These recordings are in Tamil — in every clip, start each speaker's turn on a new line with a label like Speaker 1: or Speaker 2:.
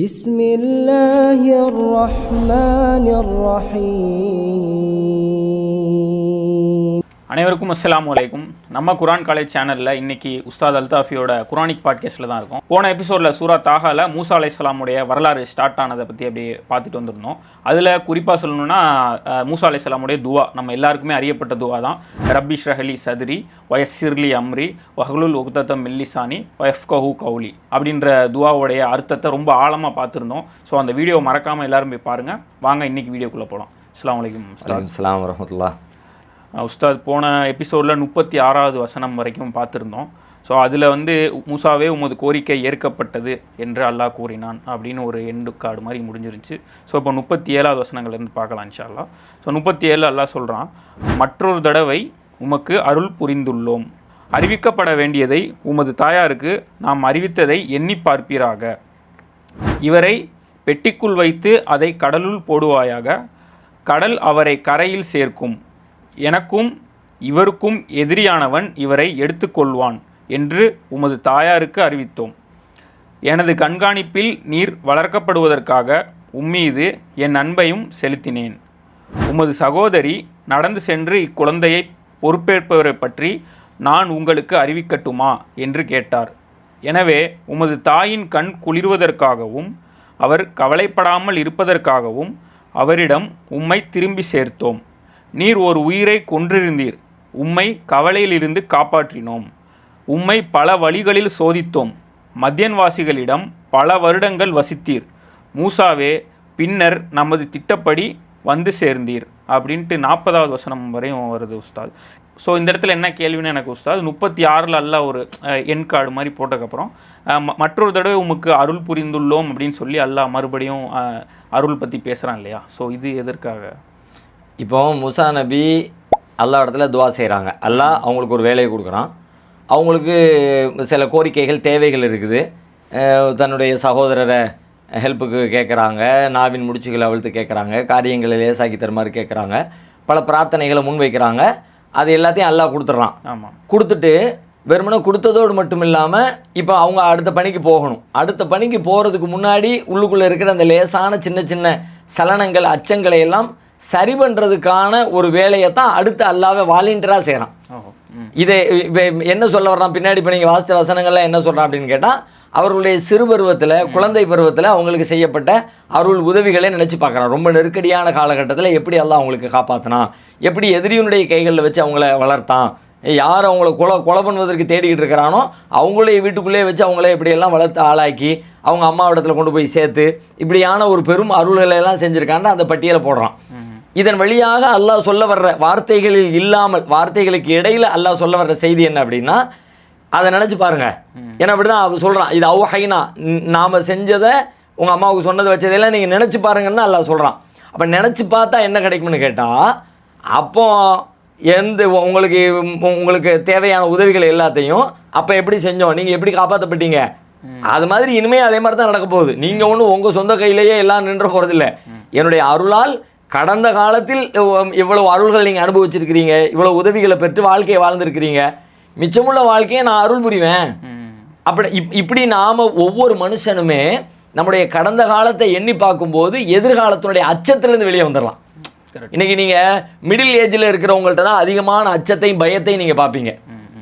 Speaker 1: بسم الله الرحمن الرحيم.
Speaker 2: அனைவருக்கும் அஸ்ஸலாமு அலைக்கும். நம்ம குரான் காலேஜ் சேனலில் இன்றைக்கி உஸ்தாத் அல்தாஃபியோட குரானிக் பாட்காஸ்ட்டில் தான் இருக்கும். போன எபிசோடில் சூரா தாஹாவில் மூசா அலைஹிஸ்ஸலாமுடைய வரலாறு ஸ்டார்ட் ஆனதை பற்றி அப்படியே பார்த்துட்டு வந்திருந்தோம். அதில் குறிப்பாக சொல்லணும்னா மூசா அலைஹிஸ்ஸலாமுடைய துவா, நம்ம எல்லாருக்குமே அறியப்பட்ட துவா தான். ரப்பி ஷ்ரஹ்லி சத்ரி வயஸ்ஸிர்லி அம்ரி வஹ்லுல் உக்தத்தம் மின் லிசானி வயஃப்கஹு கௌலி அப்படின்ற துவாவுடைய அர்த்தத்தை ரொம்ப ஆழமாக பார்த்துருந்தோம். ஸோ அந்த வீடியோ மறக்காமல் எல்லாரும் போய் பாருங்கள். வாங்க இன்றைக்கி வீடியோக்குள்ளே போகலாம். அஸ்ஸலாமு அலைக்கும்.
Speaker 3: அஸ்ஸலாமு வரஹ்மத்துல்லாஹ்.
Speaker 2: உஸ்தாத் போன எபிசோடில் 36வது வசனம் வரைக்கும் பார்த்துருந்தோம். ஸோ அதில் மூசாவே உமது கோரிக்கை ஏற்கப்பட்டது என்று அல்லாஹ் கூறினான் அப்படின்னு ஒரு எண்டு கார்டு மாதிரி முடிஞ்சிருச்சு. ஸோ இப்போ 37வது வசனங்கள்லேருந்து பார்க்கலாம் இன்ஷா அல்லாஹ். ஸோ 37 அல்லாஹ் சொல்கிறான், மற்றொரு தடவை உமக்கு அருள் புரிந்துள்ளோம். அறிவிக்கப்பட வேண்டியதை உமது தாயாருக்கு நாம் அறிவித்ததை எண்ணி பார்ப்பீராக. இவரை பெட்டிக்குள் வைத்து அதை கடலுள் போடுவாயாக. கடல் அவரை கரையில் சேர்க்கும். எனக்கும் இவருக்கும் எதிரியானவன் இவரை எடுத்துக்கொள்வான் என்று உமது தாயாருக்கு அறிவித்தோம். எனது கண்காணிப்பில் நீர் வளர்க்கப்படுவதற்காக உம்மீது என் அன்பையும் செலுத்தினேன். உமது சகோதரி நடந்து சென்று இக்குழந்தையை பொறுப்பேற்பவரை பற்றி நான் உங்களுக்கு அறிவிக்கட்டுமா என்று கேட்டார். எனவே உமது தாயின் கண் குளிர்வதற்காகவும் அவர் கவலைப்படாமல் இருப்பதற்காகவும் அவரிடம் உம்மை திரும்பி சேர்த்தோம். நீர் ஒரு உயிரை கொன்றிருந்தீர். உம்மை கவலையிலிருந்து காப்பாற்றினோம். உம்மை பல வழிகளில் சோதித்தோம். மத்யன்வாசிகளிடம் பல வருடங்கள் வசித்தீர். மூசாவே, பின்னர் நமது திட்டப்படி வந்து சேர்ந்தீர் அப்படின்ட்டு 40வது வசனம் வரையும் வருது உஸ்தாத். ஸோ இந்த இடத்துல என்ன கேள்வின்னு எனக்கு உஸ்தாத் 36 அல்ல ஒரு எண் கார்டு மாதிரி போட்டதுக்கப்புறம் மற்றொரு தடவை உமக்கு அருள் புரிந்துள்ளோம் அப்படின்னு சொல்லி அல்லாஹ் மறுபடியும் அருள் பற்றி பேசுகிறான் இல்லையா? ஸோ இது எதற்காக?
Speaker 3: இப்போ மூசா நபி அல்லாஹ் இடத்துல துவா செய்கிறாங்க. அல்லாஹ் அவங்களுக்கு ஒரு வேலையை கொடுக்குறான். அவங்களுக்கு சில கோரிக்கைகள், தேவைகள் இருக்குது. தன்னுடைய சகோதரரை ஹெல்ப்புக்கு கேட்குறாங்க, நாவின் முடிச்சுகளை அவிழ்த்து கேட்குறாங்க, காரியங்களை லேசாக்கி தருமாறு கேட்குறாங்க, பல பிரார்த்தனைகளை முன் வைக்கிறாங்க. அது எல்லாத்தையும் அல்லாஹ் கொடுத்துட்றான்.
Speaker 2: ஆமாம்,
Speaker 3: கொடுத்துட்டு வெறுமனே கொடுத்ததோடு மட்டும் இல்லாமல் இப்போ அவங்க அடுத்த பணிக்கு போகணும். அடுத்த பணிக்கு போகிறதுக்கு முன்னாடி உள்ளுக்குள்ளே இருக்கிற அந்த லேசான சின்ன சின்ன சலனங்கள், அச்சங்களை எல்லாம் சரி பண்ணுறதுக்கான ஒரு வேலையை தான் அடுத்து அல்லாஹ்வே வாலண்டியராக செய்கிறான். இதை என்ன சொல்ல வர்றான் பின்னாடி? இப்போ நீங்கள் வாசித்த வசனங்கள்லாம் என்ன சொல்கிறான் அப்படின்னு கேட்டால், அவர்களுடைய சிறு பருவத்தில், குழந்தை பருவத்தில் அவங்களுக்கு செய்யப்பட்ட அருள் உதவிகளை நினச்சி பார்க்குறான். ரொம்ப நெருக்கடியான காலகட்டத்தில் எப்படி அல்லாஹ் அவங்களுக்கு காப்பாற்றினான், எப்படி எதிரியினுடைய கைகளில் வச்சு அவங்கள வளர்த்தான், யார் அவங்கள கொலை பண்ணுவதற்கு தேடிக்கிட்டு இருக்கிறானோ அவங்களே வீட்டுக்குள்ளேயே வச்சு அவங்களே எப்படியெல்லாம் வளர்த்து ஆளாக்கி அவங்க அம்மா இடத்துல கொண்டு போய் சேர்த்து இப்படியான ஒரு பெரும் அருள்களை எல்லாம் செஞ்சுருக்கான்னு அந்த பட்டியலை போடுறான். இதன் வழியாக அல்லாஹ் சொல்ல வர்ற வார்த்தைகளில் இல்லாமல், வார்த்தைகளுக்கு இடையில் அல்லாஹ் சொல்ல வர்ற செய்தி என்ன அப்படின்னா, அதை நினச்சி பாருங்க. ஏன்னா அப்படி தான் சொல்கிறான், இது அவுஹைனா, நாம் செஞ்சதை உங்கள் அம்மாவுக்கு சொன்னதை வச்சதையெல்லாம் நீங்கள் நினச்சி பாருங்கன்னு அல்லாஹ் சொல்கிறான். அப்போ நினச்சி பார்த்தா என்ன கிடைக்கும்னு கேட்டால், அப்போ உங்களுக்கு தேவையான உதவிகள் எல்லாத்தையும் அப்போ எப்படி செஞ்சோம், நீங்கள் எப்படி காப்பாற்றப்பட்டீங்க, அது மாதிரி இனிமேல் அதே மாதிரி தான் நடக்க போகுது. நீங்கள் ஒன்றும் உங்கள் சொந்த கையிலேயே எல்லாம் நின்ற போகிறதில்ல. என்னுடைய அருளால் கடந்த காலத்தில் இவ்வளவு அருள்கள் நீங்கள் அனுபவிச்சிருக்கிறீங்க, இவ்வளோ உதவிகளை பெற்று வாழ்க்கையை வாழ்ந்துருக்கிறீங்க, மிச்சமுள்ள வாழ்க்கையை நான் அருள் புரிவேன். அப்படி இப்படி நாம் ஒவ்வொரு மனுஷனுமே நம்முடைய கடந்த காலத்தை எண்ணி பார்க்கும்போது எதிர்காலத்தினுடைய அச்சத்திலேருந்து வெளியே வந்துடலாம். இன்றைக்கி நீங்கள் மிடில் ஏஜில் இருக்கிறவங்கள்ட்ட தான் அதிகமான அச்சத்தையும் பயத்தையும் நீங்கள் பார்ப்பீங்க.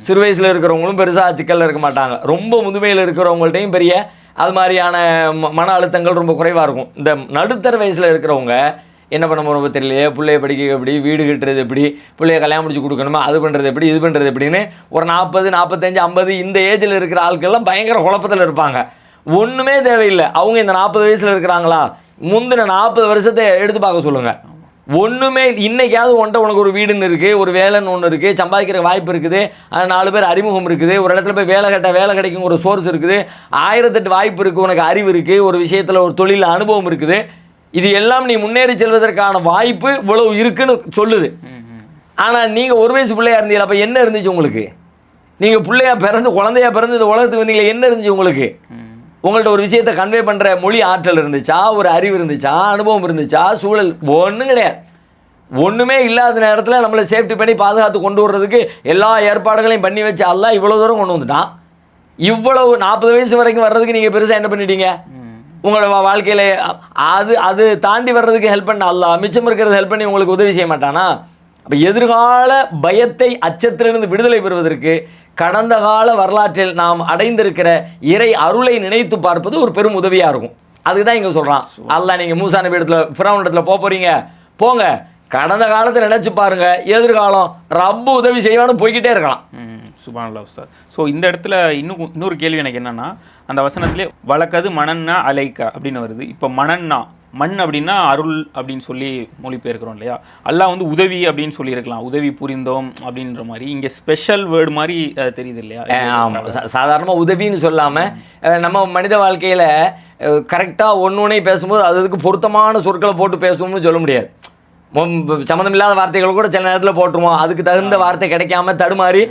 Speaker 3: சிறு வயசில் இருக்கிறவங்களும் பெருசாக சிக்கலில் இருக்க மாட்டாங்க. ரொம்ப முதுமையில் இருக்கிறவங்கள்ட்டையும் பெரிய அது மாதிரியான மன அழுத்தங்கள் ரொம்ப குறைவாக இருக்கும். இந்த நடுத்தர வயசில் இருக்கிறவங்க என்ன பண்ண போகிறோம் தெரியலையே, பிள்ளைய படிக்க எப்படி, வீடு கட்டுறது எப்படி, பிள்ளைய கல்யாணம் முடிச்சு கொடுக்கணுமா, அது பண்ணுறது எப்படி, இது பண்ணுறது எப்படின்னு ஒரு 40, 45, 50 இந்த ஏஜில் இருக்கிற ஆட்கள்லாம் பயங்கர குழப்பத்தில் இருப்பாங்க. ஒன்றுமே தேவையில்லை. அவங்க இந்த 40 வயசில் இருக்கிறாங்களா, முந்தின 40 வருஷத்தை எடுத்து பார்க்க சொல்லுங்கள். ஒன்றுமே இன்றைக்காவது உனக்கு ஒரு வீடுன்னு இருக்குது, ஒரு வேலைன்னு ஒன்று இருக்குது, சம்பாதிக்கிற வாய்ப்பு இருக்குது, 4 பேர் அறிமுகம் இருக்குது, ஒரு இடத்துல போய் வேலை கிடைக்கும் ஒரு சோர்ஸ் இருக்குது, 1008 வாய்ப்பு இருக்குது, உனக்கு அறிவு இருக்குது, ஒரு விஷயத்தில் ஒரு தொழில் அனுபவம் இருக்குது. இது எல்லாம் நீ முன்னேறி செல்வதற்கான வாய்ப்பு இவ்வளவு இருக்குன்னு சொல்லுது. ஆனால் நீங்கள் ஒரு வயசு பிள்ளையா இருந்தீங்க, அப்போ என்ன இருந்துச்சு உங்களுக்கு? நீங்கள் பிள்ளையா பிறந்து குழந்தையா பிறந்து இந்த உலகத்துக்கு வந்தீங்களே, என்ன இருந்துச்சு உங்களுக்கு? உங்கள்கிட்ட ஒரு விஷயத்தை கன்வே பண்ணுற மொழி ஆற்றல் இருந்துச்சா, ஒரு அறிவு இருந்துச்சா, அனுபவம் இருந்துச்சா, சூழல்? ஒன்றும் கிடையாது. ஒன்றுமே இல்லாத நேரத்தில் நம்மளை சேஃப்டி பண்ணி பாதுகாத்து கொண்டு வர்றதுக்கு எல்லா ஏற்பாடுகளையும் பண்ணி வச்சு அல்லாஹ் இவ்வளோ தூரம் கொண்டு வந்துட்டான். இவ்வளவு 40 வயசு வரைக்கும் வர்றதுக்கு நீங்கள் பெருசாக என்ன பண்ணிட்டீங்க? உங்களோட வாழ்க்கையில் அது தாண்டி வர்றதுக்கு ஹெல்ப் பண்ண அல்லாஹ், மிச்சம் இருக்கிறது ஹெல்ப் பண்ணி உங்களுக்கு உதவி செய்ய மாட்டானா? அப்போ எதிர்கால பயத்தை அச்சத்திலிருந்து விடுதலை பெறுவதற்கு கடந்த கால வரலாற்றில் நாம் அடைந்திருக்கிற இறை அருளை நினைத்து பார்ப்பது ஒரு பெரும் உதவியாக இருக்கும். அதுக்கு தான் இங்கே சொல்கிறான் அல்லாஹ், நீங்கள் மூசா நபி இடத்துல ஃபிரௌன் இடத்துல போகிறீங்க, போங்க, கடந்த காலத்தை நினச்சி பாருங்க, எதிர்காலம் ரப்பு உதவி செய்வான்னு போய்கிட்டே இருக்கலாம்.
Speaker 2: சுப்ஹானல்லாஹ் உஸ்தாத். ஸோ இந்த இடத்துல இன்னொரு கேள்வி எனக்கு என்னன்னா, அந்த வசனத்திலே வழக்கது மணன்னா அலைக்கா அப்படின்னு வருது. இப்போ மணன்னா மண் அப்படின்னா அருள் அப்படின்னு சொல்லி மொழிபெயர்க்கிறோம் இல்லையா? அல்லாஹ் வந்து உதவி அப்படின்னு சொல்லியிருக்கலாம், உதவி புரிந்தோம் அப்படின்ற மாதிரி. இங்கே ஸ்பெஷல் வேர்டு மாதிரி தெரியுது இல்லையா?
Speaker 3: ஆமாம், சாதாரணமாக உதவின்னு சொல்லாமல் நம்ம மனித வாழ்க்கையில் கரெக்டாக ஒன்று பேசும்போது அதுக்கு பொருத்தமான சொற்களை போட்டு பேசுவோம்னு சொல்ல முடியாது. சம்மந்தம் இல்லாத வார்த்தைகள் கூட சில நேரத்தில் போட்டுருவோம், அதுக்கு தகுந்த வார்த்தை கிடைக்காம தடுமாறி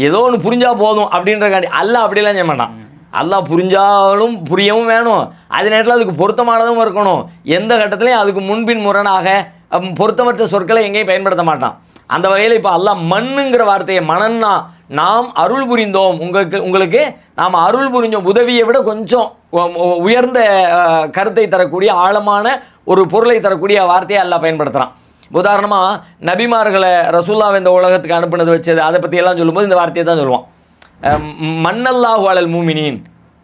Speaker 3: ஏதோ ஒன்று புரிஞ்சா போதும் அப்படின்றக்காண்டி அல்லாஹ் அப்படிலாம் செய்ய மாட்டான். அல்லாஹ் புரிஞ்சாலும் புரியவும் வேணும், அதே நேரத்தில் அதுக்கு பொருத்தமானதும் இருக்கணும். எந்த கட்டத்திலையும் அதுக்கு முன்பின் முரணாக பொருத்தமற்ற சொற்களை எங்கேயும் பயன்படுத்த மாட்டான். அந்த வகையில் இப்போ அல்லாஹ் மண்ணுங்கிற வார்த்தையை மணன்னா நாம் அருள் புரிந்தோம், உங்களுக்கு நாம் அருள் புரிஞ்சோம், உதவியை விட கொஞ்சம் உயர்ந்த கருத்தை தரக்கூடிய ஆழமான ஒரு பொருளை தரக்கூடிய வார்த்தையை அல்லாஹ் பயன்படுத்துகிறான். உதாரணமாக நபிமார்களை ரசூலுல்லாஹ் இந்த உலகத்துக்கு அனுப்புனது வச்சது, அதை பற்றியெல்லாம் சொல்லும்போது இந்த வார்த்தையை தான் சொல்லுவான். மன்னல்லாஹு அலல் மூமினின்,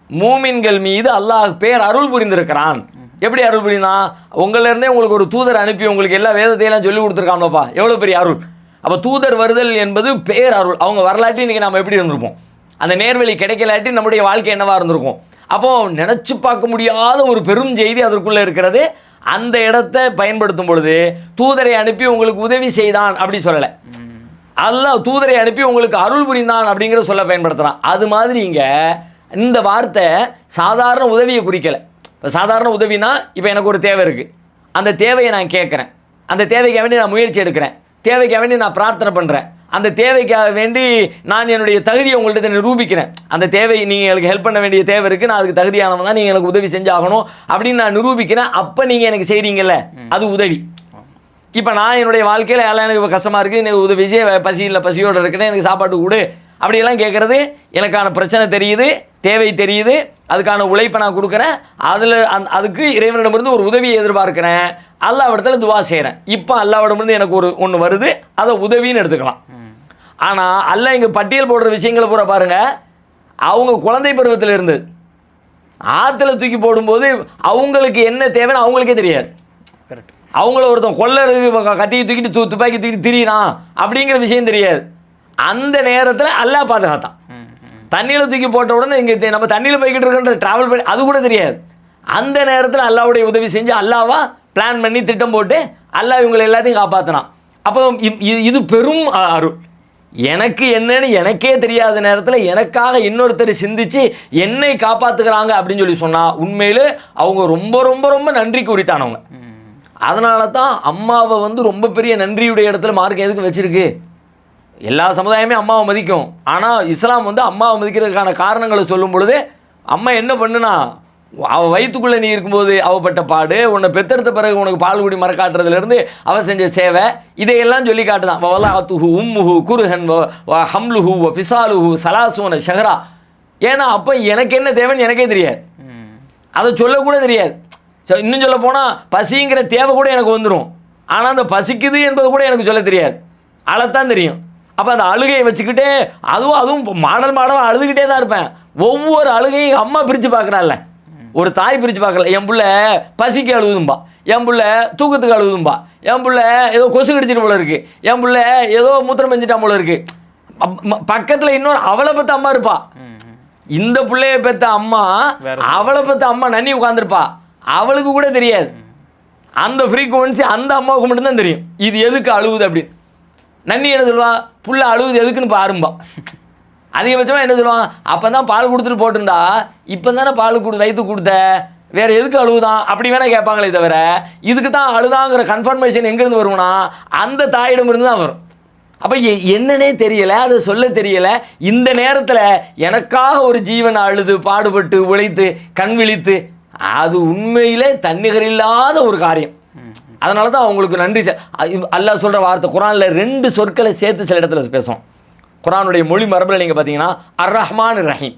Speaker 3: மூமின்கள் மீது அல்லாஹ் பேர் அருள் புரிந்திருக்கிறான். எப்படி அருள் புரிந்தான்? உங்களிருந்தே உங்களுக்கு ஒரு தூதர் அனுப்பி உங்களுக்கு எல்லா வேதத்தையெல்லாம் சொல்லி கொடுத்துருக்காங்களப்பா, எவ்வளோ பெரிய அருள். அப்போ தூதர் வருதல் என்பது பேர் அருள். அவங்க வரலாற்றி இன்றைக்கி நம்ம எப்படி இருந்திருப்போம், அந்த நேர்வழி கிடைக்கலாட்டி நம்முடைய வாழ்க்கை என்னவாக இருந்திருக்கும். அப்போது நினச்சி பார்க்க முடியாத ஒரு பெரும் செய்தி அதற்குள்ளே இருக்கிறது. அந்த இடத்தை பயன்படுத்தும் பொழுது தூதரை அனுப்பி உங்களுக்கு உதவி செய்தான் அப்படி சொல்லலை, அல்லாஹ் தூதரை அனுப்பி உங்களுக்கு அருள் புரிந்தான் அப்படிங்கிற சொல்ல பயன்படுத்துகிறான். அது மாதிரி இங்கே இந்த வார்த்தை சாதாரண உதவியை குறிக்கலை. இப்போ சாதாரண உதவினா, இப்போ எனக்கு ஒரு தேவை இருக்குது, அந்த தேவையை நான் கேட்குறேன், அந்த தேவைக்காக வேண்டி நான் முயற்சி எடுக்கிறேன், தேவைக்காக வேண்டி நான் பிரார்த்தனை பண்ணுறேன், அந்த தேவைக்காக வேண்டி நான் என்னுடைய தகுதியை உங்கள்கிட்ட நிரூபிக்கிறேன். அந்த தேவை நீங்கள் எனக்கு ஹெல்ப் பண்ண வேண்டிய தேவை இருக்குது, நான் அதுக்கு தகுதியானவன் தான், நீங்கள் எனக்கு உதவி செஞ்சாகணும் அப்படின்னு நான் நிரூபிக்கிறேன். அப்போ நீங்கள் எனக்கு செய்கிறீங்கல்ல, அது உதவி. இப்போ நான் என்னுடைய வாழ்க்கையில் எல்லாம் எனக்கு இப்போ கஷ்டமாக இருக்குது, எனக்கு உதவி செய்ய, பசி இல்லை, பசியோடு இருக்கிறேன், எனக்கு சாப்பாட்டு கொடு அப்படியெல்லாம் கேட்குறது, எனக்கான பிரச்சனை தெரியுது, தேவை தெரியுது, அதுக்கான உழைப்பை நான் கொடுக்குறேன், அதில் அதுக்கு இறைவனிடமிருந்து ஒரு உதவியை எதிர்பார்க்குறேன், அல்லாஹ்விடத்தில் துவா செய்கிறேன். இப்போ அல்லாஹ்விடமிருந்து எனக்கு ஒன்று வருது, அதை உதவின்னு எடுத்துக்கலாம். ஆனால் அல்லாஹ் இங்கே பட்டியல் போடுற விஷயங்களை பூரா பாருங்கள், அவங்க குழந்தை பருவத்தில் இருந்தது. ஆற்றுல தூக்கி போடும்போது அவங்களுக்கு என்ன தேவைன்னு அவங்களுக்கே தெரியாது.
Speaker 2: கரெக்ட்.
Speaker 3: அவங்கள ஒருத்தன் கொள்ளருக்கு கத்தியை தூக்கிட்டு துப்பாக்கி தூக்கிட்டு திரியிறான் அப்படிங்கிற விஷயம் தெரியாது. அந்த நேரத்தில் அல்லாஹ் பாதுகாத்தான். தண்ணியில் தூக்கி போட்ட உடனே இங்கே நம்ம தண்ணியில் போய்கிட்டு இருக்கின்ற ட்ராவல் பண்ணி அது கூட தெரியாது. அந்த நேரத்தில் அல்லாஹ்வுடைய உதவி செஞ்சு அல்லாஹ்வா பிளான் பண்ணி திட்டம் போட்டு அல்லாஹ் இவங்களை எல்லாத்தையும் காப்பாற்றினான். அப்போ இது பெரும் அருள். எனக்கு என்னன்னு எனக்கே தெரியாத நேரத்தில் எனக்காக இன்னொருத்தர் சிந்திச்சு என்னை காப்பாற்றுக்கிறாங்க அப்படின்னு சொல்லி சொன்னால் உண்மையில் அவங்க ரொம்ப ரொம்ப ரொம்ப நன்றிக்கு உரித்தானவங்க. அதனால தான் அம்மாவை ரொம்ப பெரிய நன்றியுடைய இடத்துல மார்க் எதுக்கு வச்சுருக்கு. எல்லா சமுதாயமே அம்மாவை மதிக்கும், ஆனால் இஸ்லாம் அம்மாவை மதிக்கிறதுக்கான காரணங்களை சொல்லும் பொழுது அம்மா என்ன பண்ணுனா, அவள் வயிற்றுக்குள்ளே நீ இருக்கும்போது அவப்பட்ட பாடு, உன்னை பெத்தெடுத்த பிறகு உனக்கு பால் குடி மறக்காட்டுறதுலேருந்து அவள் செஞ்ச சேவை, இதையெல்லாம் சொல்லி காட்டுதான். வலாத்துஹு உம்முஹு குருஹன் ஹம்லுஹு ஃபிசாலுஹு சலாசூன ஷஹரா. ஏன்னா அப்போ எனக்கு என்ன தேவைன்னு எனக்கே தெரியாது, அதை சொல்லக்கூட தெரியாது. ஸோ இன்னும் சொல்ல போனால் பசிங்கிற தேவை கூட எனக்கு வந்துடும், ஆனால் அந்த பசிக்குது என்பது கூட எனக்கு சொல்ல தெரியாது, அழத்தான் தெரியும். அப்போ அந்த அழுகையை வச்சுக்கிட்டே அதுவும் மாடலாக அழுதுகிட்டே தான் இருப்பேன். ஒவ்வொரு அழுகையும் அம்மா பிரித்து பார்க்குறாள்ல, ஒரு தாய் பிரித்து பார்க்கல. என் பிள்ளை பசிக்கு அழுகுதும்பா, என் பிள்ளை தூக்கத்துக்கு அழுகுதும்பா, என் பிள்ளை ஏதோ கொசு கடிச்சிட்டு போல இருக்குது, என் பிள்ளை ஏதோ மூத்திரம் பெஞ்சிட்டான் போல இருக்குது. பக்கத்தில் இன்னொரு அவளை பற்ற அம்மா இருப்பா. இந்த பிள்ளைய பெற்ற அம்மா அவளை பற்ற அம்மா நன்னி உட்காந்துருப்பா, அவளுக்கு கூட தெரியாது. அந்த ஃப்ரீக்குவன்சி அந்த அம்மாவுக்கு மட்டும்தான் தெரியும், இது எதுக்கு அழுகுது அப்படின்னு. நன்னி என்ன சொல்லுவா, புள்ள அழுகுது எதுக்குன்னு பாரும்பா. அதிகபட்சமாக என்ன சொல்லுவான், அப்போ தான் பால் கொடுத்துட்டு போட்டிருந்தா இப்போ தானே பால் வயிற்று கொடுத்த, வேறு எதுக்கு அழுகுதான் அப்படி வேணால் கேட்பாங்களே தவிர இதுக்கு தான் அழுதாங்கிற கன்ஃபர்மேஷன் எங்கேருந்து வரும்னா அந்த தாயிடமிருந்து தான் வரும். அப்போ என்னன்னே தெரியலை, அதை சொல்ல தெரியலை. இந்த நேரத்தில் எனக்காக ஒரு ஜீவன் அழுது பாடுபட்டு உழைத்து கண் விழித்து, அது உண்மையிலே தன்னிகர் இல்லாத ஒரு காரியம். அதனால தான் அவங்களுக்கு நன்றி. அல்லாஹ் சொல்கிற வார்த்தை குரானில் 2 சொற்களை சேர்த்து சில இடத்துல பேசும். குரானுடைய மொழி மரபில் நீங்கள் பார்த்தீங்கன்னா அர் ரஹ்மான் ரஹீம்.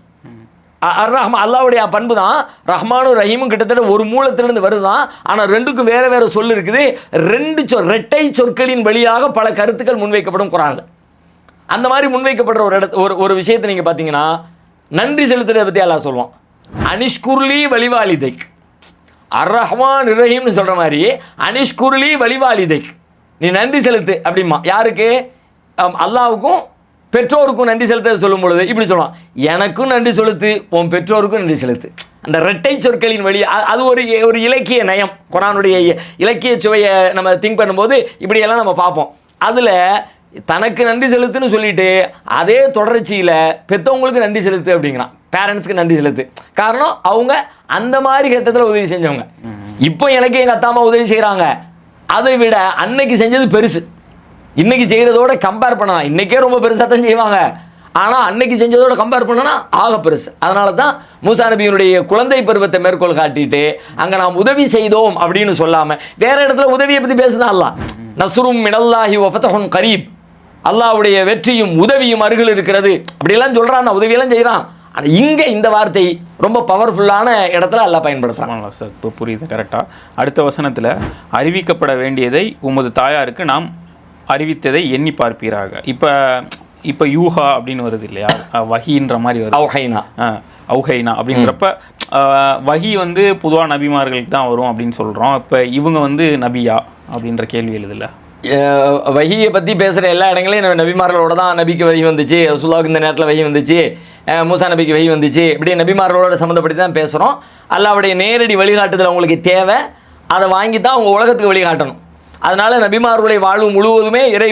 Speaker 3: ரஹ்மான் அல்லாவுடைய பண்பு தான். ரஹ்மானும் ரஹீமும் கிட்டத்தட்ட ஒரு மூலத்திலிருந்து வருதுதான். ஆனால் ரெண்டுக்கும் வேற வேற சொல் இருக்குது. ரெட்டை சொற்களின் வழியாக பல கருத்துக்கள் முன்வைக்கப்படும் குர்ஆன்ல. அந்த மாதிரி முன்வைக்கப்படுற ஒரு விஷயத்தை நீங்கள் பார்த்தீங்கன்னா, நன்றி செலுத்துறதை பற்றி அல்லாஹ் சொல்லுவான். அனிஷ்குர்லி வலிவாலிதைக், அர்-ரஹ்மான் ரஹீம்னு சொல்கிற மாதிரி அனிஷ்குர்லி வலிவாலிதைக், நீ நன்றி செலுத்து அப்படிமா. யாருக்கு? அல்லாவுக்கும் பெற்றோருக்கும் நன்றி செலுத்த சொல்லும் பொழுது இப்படி சொல்லுவான், எனக்கும் நன்றி செலுத்து, உன் பெற்றோருக்கும் நன்றி செலுத்து. அந்த இரட்டை சொற்களின் வழி அது ஒரு இலக்கிய நயம். குர்ஆனுடைய இலக்கிய சுவையை நம்ம திங்க் பண்ணும்போது இப்படியெல்லாம் நம்ம பார்ப்போம். அதில் தனக்கு நன்றி செலுத்துன்னு சொல்லிட்டு அதே தொடர்ச்சியில் பெற்றவங்களுக்கு நன்றி செலுத்து அப்படிங்கிறான். பேரண்ட்ஸ்க்கு நன்றி செலுத்து. காரணம் அவங்க அந்த மாதிரி கட்டத்தில் உதவி செஞ்சவங்க. இப்போ எனக்கு எங்கள் அத்தா அம்மா உதவி செய்கிறாங்க, அதை விட அன்னைக்கு செஞ்சது பெருசு. இன்னைக்கு செய்கிறதோட கம்பேர் பண்ணலாம். இன்றைக்கே ரொம்ப பெருசாக தான் செய்வாங்க, ஆனால் அன்னைக்கு செஞ்சதோட கம்பேர் பண்ணனா ஆக பெருசு. அதனால தான் மூசா நபியினுடைய குழந்தை பருவத்தை மேற்கோள் காட்டிட்டு அங்கே நாம் உதவி செய்தோம் அப்படின்னு சொல்லாமல் வேற இடத்துல உதவியை பற்றி பேசுதான் அல்லாஹ். நஸ்ரும் மினல்லாஹி வ ஃபத்ஹுன் கரீப், அல்லாஹ்வுடைய வெற்றியும் உதவியும் அருகில் இருக்கிறது அப்படியெல்லாம் சொல்கிறான், உதவியெல்லாம் செய்கிறான். ஆனால் இங்கே இந்த வார்த்தை ரொம்ப பவர்ஃபுல்லான இடத்துல அல்லாஹ் பயன்படுத்துகிறான்.
Speaker 2: சார் இப்போ புரியுது கரெக்டாக. அடுத்த வசனத்தில் அறிவிக்கப்பட வேண்டியதை உமது தாயாருக்கு நாம் அறிவித்ததை எண்ணி பார்ப்பீராக. இப்போ யூஹா அப்படின்னு வருது இல்லையா, வஹின்ற மாதிரி வருது. அவுஹைனா அப்படிங்கிறப்ப வஹி வந்து பொதுவாக நபிமார்களுக்கு தான் வரும் அப்படின்னு சொல்கிறோம். இப்போ இவங்க வந்து நபியா அப்படின்ற கேள்வி எழுதில்ல.
Speaker 3: வஹியை பற்றி பேசுகிற எல்லா இடங்களையும் நபிமார்களோட தான். நபிக்கு வஹி வந்துச்சு, ரசூலுல்லாஹ்வுக்கு இந்த நேரத்தில் வஹி வந்துச்சு, மூசா நபிக்கு வஹி வந்துச்சு, இப்படி நபிமார்களோட சம்மந்தப்பட்டு தான் பேசுகிறோம். அல்லாஹ்வுடைய நேரடி வழிகாட்டுதல் அவங்களுக்கு தேவை, அதை வாங்கி தான் அவங்க உலகத்துக்கு வழிகாட்டணும். அதனால் நபிமார்களுடைய வாழ்வு முழுவதுமே இறை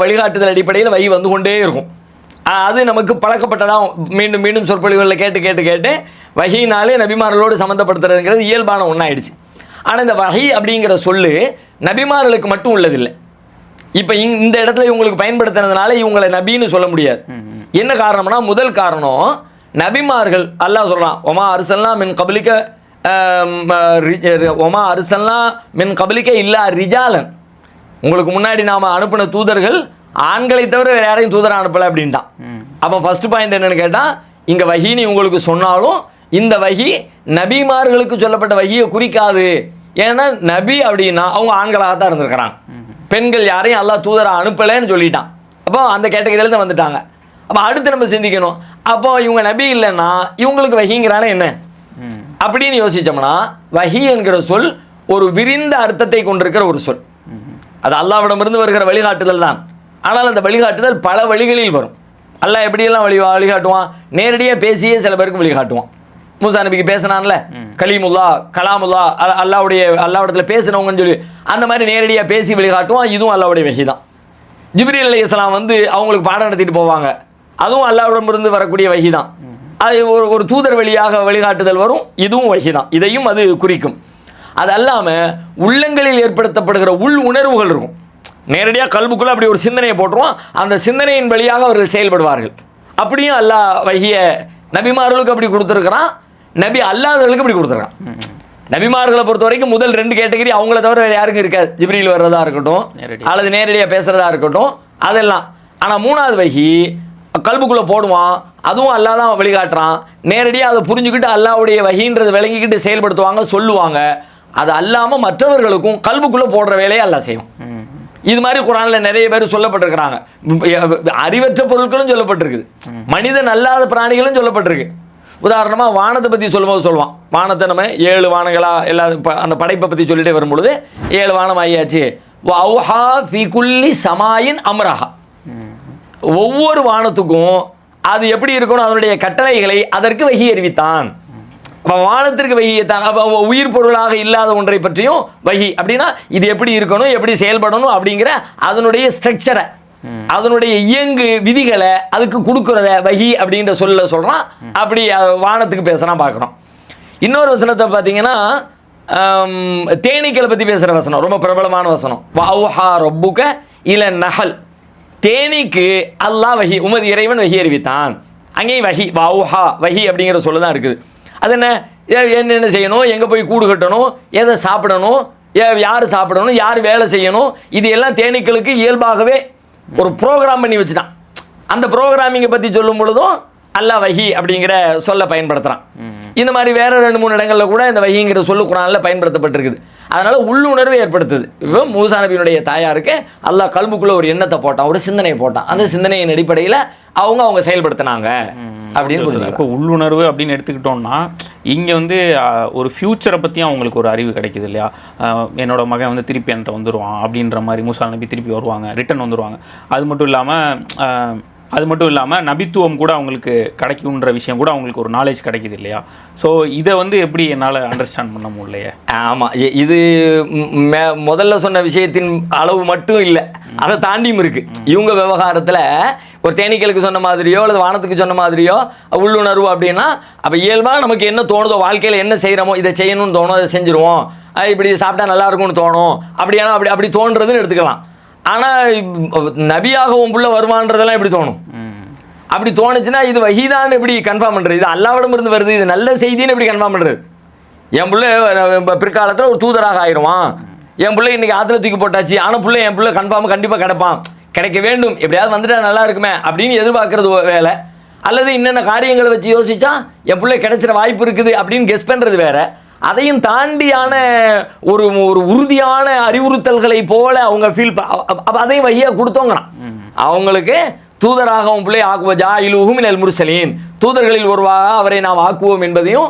Speaker 3: வழிகாட்டுதல் அடிப்படையில் வஹி வந்து கொண்டே இருக்கும். அது நமக்கு பழக்கப்பட்டதான். மீண்டும் மீண்டும் சொற்பொழிவுகளில் கேட்டு வஹினாலே நபிமார்களோடு சம்மந்தப்படுத்துறதுங்கிறது இயல்பான ஒன்றாயிடுச்சு. ஆனால் இந்த வஹி அப்படிங்கிற சொல்லு நபிமார்களுக்கு மட்டும் உள்ளதில்லை. இப்போ இந்த இடத்துல இவங்களுக்கு பயன்படுத்துறதுனால இவங்களை நபின்னு சொல்ல முடியாது. என்ன காரணம்னா, முதல் காரணம் நபிமார்கள் அல்லாஹ் சொல்கிறான், ஒமா அர்சல்னா மின் கபலிக்க ஒமா அர்சல்னா மின் கபலிக்க இல்லா ரிஜாலன், உங்களுக்கு முன்னாடி நாம் அனுப்பின தூதர்கள் ஆண்களை தவிர வேறு யாரையும் தூதரை அனுப்பலை அப்படின்ட்டான். அப்போ ஃபர்ஸ்ட் பாயிண்ட் என்னென்னு கேட்டால், இங்கே வஹின்னு உங்களுக்கு சொன்னாலும் இந்த வஹி நபிமார்களுக்கு சொல்லப்பட்ட வஹியை குறிக்காது. ஏன்னா நபி அப்படின்னா அவங்க ஆண்களாக தான் இருந்திருக்கிறாங்க, பெண்கள் யாரையும் அல்லாஹ் தூதரை அனுப்பலைன்னு சொல்லிட்டான். அப்போ அந்த கேட்டகரியில் தான் வந்துட்டாங்க. அப்போ அடுத்து நம்ம சிந்திக்கணும், அப்போ இவங்க நபி இல்லைன்னா இவங்களுக்கு வஹிங்கிறானே என்ன அப்படின்னு யோசித்தோம்னா, வஹி என்கிற சொல் ஒரு விரிந்த அர்த்தத்தை கொண்டிருக்கிற ஒரு சொல். அது அல்லாஹ்விடமிருந்து வருகிற வழிகாட்டுதல் தான். ஆனால் அந்த வழிகாட்டுதல் பல வழிகளில் வரும். அல்லாஹ் எப்படியெல்லாம் வழிகாட்டுவான்? நேரடியாக பேசியே சில பேருக்கு வழிகாட்டுவான். மூசா நபிக்கு பேசினான்ல, கலீமுல்லா கலாமுல்லா, அல்லாஹ்விடத்தில் பேசினவங்கன்னு சொல்லி அந்த மாதிரி நேரடியாக பேசி வழிகாட்டுவான். இதுவும் அல்லாஹ்வுடைய வஹி தான். ஜிப்ரீல் அலைஹிஸ்ஸலாம் வந்து அவங்களுக்கு பாடம் நடத்திட்டு போவாங்க, அதுவும் அல்லாஹ்விடமிருந்து வரக்கூடிய வஹி தான். அது ஒரு தூதர் வழியாக வழிகாட்டுதல் வரும், இதுவும் வஹி தான். இதையும் அது குறிக்கும். அது அல்லாமல் உள்ளங்களில் ஏற்படுத்தப்படுகிற உள் உணர்வுகள் இருக்கும். நேரடியாக கல்புக்குள்ளே அப்படி ஒரு சிந்தனையை போட்டுருவோம், அந்த சிந்தனையின் வழியாக அவர்கள் செயல்படுவார்கள். அப்படியும் அல்லாஹ் வஹிய நபிமார்களுக்கு அப்படி கொடுத்துருக்கிறான், நபி அல்லாதவர்களுக்கு அப்படி கொடுத்துருக்கான். நபிமார்களை பொறுத்த வரைக்கும் முதல் 2 கேட்டகரி அவங்கள தவிர வேறு யாருக்கும் இருக்காது. ஜிப்ரீல் வர்றதா இருக்கட்டும் அல்லது நேரடியாக பேசுகிறதா இருக்கட்டும் அதெல்லாம். ஆனால் 3வது வஹி கல்புக்குள்ளே போடுவான், அதுவும் அல்லாஹ் தான் வழிகாட்டுறான். நேரடியாக அதை புரிஞ்சுக்கிட்டு அல்லாஹ்வுடைய வஹின்றதை விளங்கிக்கிட்டு செயல்படுத்துவாங்க, சொல்லுவாங்க. அது அல்லாமல் மற்றவர்களுக்கும் கல்புக்குள்ளே போடுற வேலையை அல்லாஹ் செய்வோம். இது மாதிரி குர்ஆனில் நிறைய பேர் சொல்லப்பட்டிருக்கிறாங்க. அறிவற்ற பொருட்களும் சொல்லப்பட்டிருக்குது, மனிதன் அல்லாத பிராணிகளும் சொல்லப்பட்டிருக்கு. உதாரணமாக வானத்தை பற்றி சொல்லும்போது சொல்லுவான், வானத்தை நம்ம 7 வானங்களாக எல்லாரும் அந்த படைப்பை பற்றி சொல்லிட்டே வரும்பொழுது 7 வானம் ஆகியாச்சு. வௌஹா ஃபீ குல்லி சமாயின் அம்ரஹா, ஒவ்வொரு வானத்துக்கும் அது எப்படி இருக்கணும் அதனுடைய கட்டளைகளை அதற்கு வஹி அறிவித்தான். அப்போ வானத்திற்கு வஹியத்தான். அப்போ உயிர் பொருளாக இல்லாத ஒன்றை பற்றியும் வஹி அப்படின்னா இது எப்படி இருக்கணும், எப்படி செயல்படணும் அப்படிங்கிற அதனுடைய ஸ்ட்ரக்சரை, அதனுடைய இயங்கு விதிகளை அதுக்கு கொடுக்குறத வஹி அப்படின்ற சொல்ல சொல்கிறான். அப்படி வானத்துக்கு பேசுகிறான் பார்க்குறோம். இன்னொரு வசனத்தை பார்த்தீங்கன்னா தேனீக்களை பற்றி பேசுகிற வசனம், ரொம்ப பிரபலமான வசனம். வௌஹா ரப்புக இல நஹல், தேனீக்கு அல்லாஹ் வஹி, உமது இறைவன் வஹி அறிவித்தான். அங்கேயும் வஹி வௌஹா வஹி அப்படிங்கிற சொல்ல தான் இருக்குது. அது என்ன செய்யணும், எங்கே போய் கூடு கட்டணும், எதை சாப்பிடணும், யார் சாப்பிடணும், யார் வேலை செய்யணும், இது எல்லாம் தேனீக்களுக்கு இயல்பாகவே ஒரு ப்ரோக்ராம் பண்ணி வச்சுட்டான். அந்த ப்ரோக்ராமிங்கை பற்றி சொல்லும் பொழுதும் அல்லாஹ் வஹி அப்படிங்கிற சொல்ல பயன்படுத்துகிறான். இந்த மாதிரி வேற 2-3 இடங்களில் கூட இந்த வஹிங்கிற சொல்லு குர்ஆனில் பயன்படுத்தப்பட்டிருக்குது. அதனால உள்ளுணர்வு ஏற்படுத்துது. இப்போ மூசா நபியினுடைய தாயாருக்கு அல்லாஹ் கல்புக்குள்ள ஒரு எண்ணத்தை போட்டான், ஒரு சிந்தனையை போட்டான். அந்த சிந்தனையின் அடிப்படையில் அவங்க செயல்படுத்தினாங்க அப்படின்னு.
Speaker 2: இப்போ உள்ளுணர்வு அப்படின்னு எடுத்துக்கிட்டோம்னா இங்கே வந்து ஒரு ஃப்யூச்சரை பற்றியும் அவங்களுக்கு ஒரு அறிவு கிடைக்குது இல்லையா? என்னோட மகன் வந்து திருப்பி என்கிட்ட வந்துடுவான் அப்படின்ற மாதிரி மூசா நபி திருப்பி வருவாங்க, ரிட்டன் வந்துடுவாங்க. அது மட்டும் இல்லாமல் நபித்துவம் கூட அவங்களுக்கு கிடைக்குன்ற விஷயம் கூட அவங்களுக்கு ஒரு நாலேஜ் கிடைக்குது இல்லையா? ஸோ இதை வந்து எப்படி என்னால் அண்டர்ஸ்டாண்ட் பண்ண முடியலையே?
Speaker 3: ஆமாம், இது முதல்ல சொன்ன விஷயத்தின் அளவு மட்டும் இல்லை, அதை தாண்டியும் இருக்குது. இவங்க விவகாரத்தில் ஒரு தேனீக்களுக்கு சொன்ன மாதிரியோ அல்லது வானத்துக்கு சொன்ன மாதிரியோ உள்ளுணர்வு அப்படின்னா, அப்போ இயல்பாக நமக்கு என்ன தோணுதோ, வாழ்க்கையில் என்ன செய்கிறோமோ, இதை செய்யணும்னு தோணும், அதை செஞ்சுருவோம். இப்படி சாப்பிட்டா நல்லா இருக்கும்னு தோணும், அப்படியானா அப்படி தோன்றதுன்னு எடுத்துக்கலாம். ஆனால் நபியாகவும் புள்ள வருவான்றதெல்லாம் எப்படி தோணும்? அப்படி தோணுச்சுன்னா இது வஹீதான் எப்படி கன்ஃபார்ம் பண்ணுறது? இது அல்லாவிடம் இருந்து வருது, இது நல்ல செய்தின்னு எப்படி கன்ஃபார்ம் பண்ணுறது? என் பிள்ளை பிற்காலத்தில் ஒரு தூதராக ஆயிடுவான், என் பிள்ளை இன்றைக்கி ஆற்றுல தூக்கி போட்டாச்சு, ஆனால் பிள்ளை என் பிள்ளை கண்டிப்பாக கிடைப்பான், கிடைக்க வேண்டும், எப்படியாவது வந்துட்டா நல்லா இருக்குமே அப்படின்னு எதிர்பார்க்கறது வேலை. அல்லது என்னென்ன காரியங்களை வச்சு யோசிச்சா என் பிள்ளை கிடைச்சிட வாய்ப்பு இருக்குது அப்படின்னு கெஸ் பண்ணுறது வேறு. அதையும் தாண்டியான ஒரு உறுதியான அறிவுறுத்தல்களை போல அவங்க ஃபீல் அதையும் வழியாக கொடுத்தோங்கண்ணா. அவங்களுக்கு தூதராக உன் பிள்ளை ஆக்குவஜா இலுஹுமினல் முர்சலீன், தூதர்களில் ஒருவாக அவரை நாம் ஆக்குவோம் என்பதையும்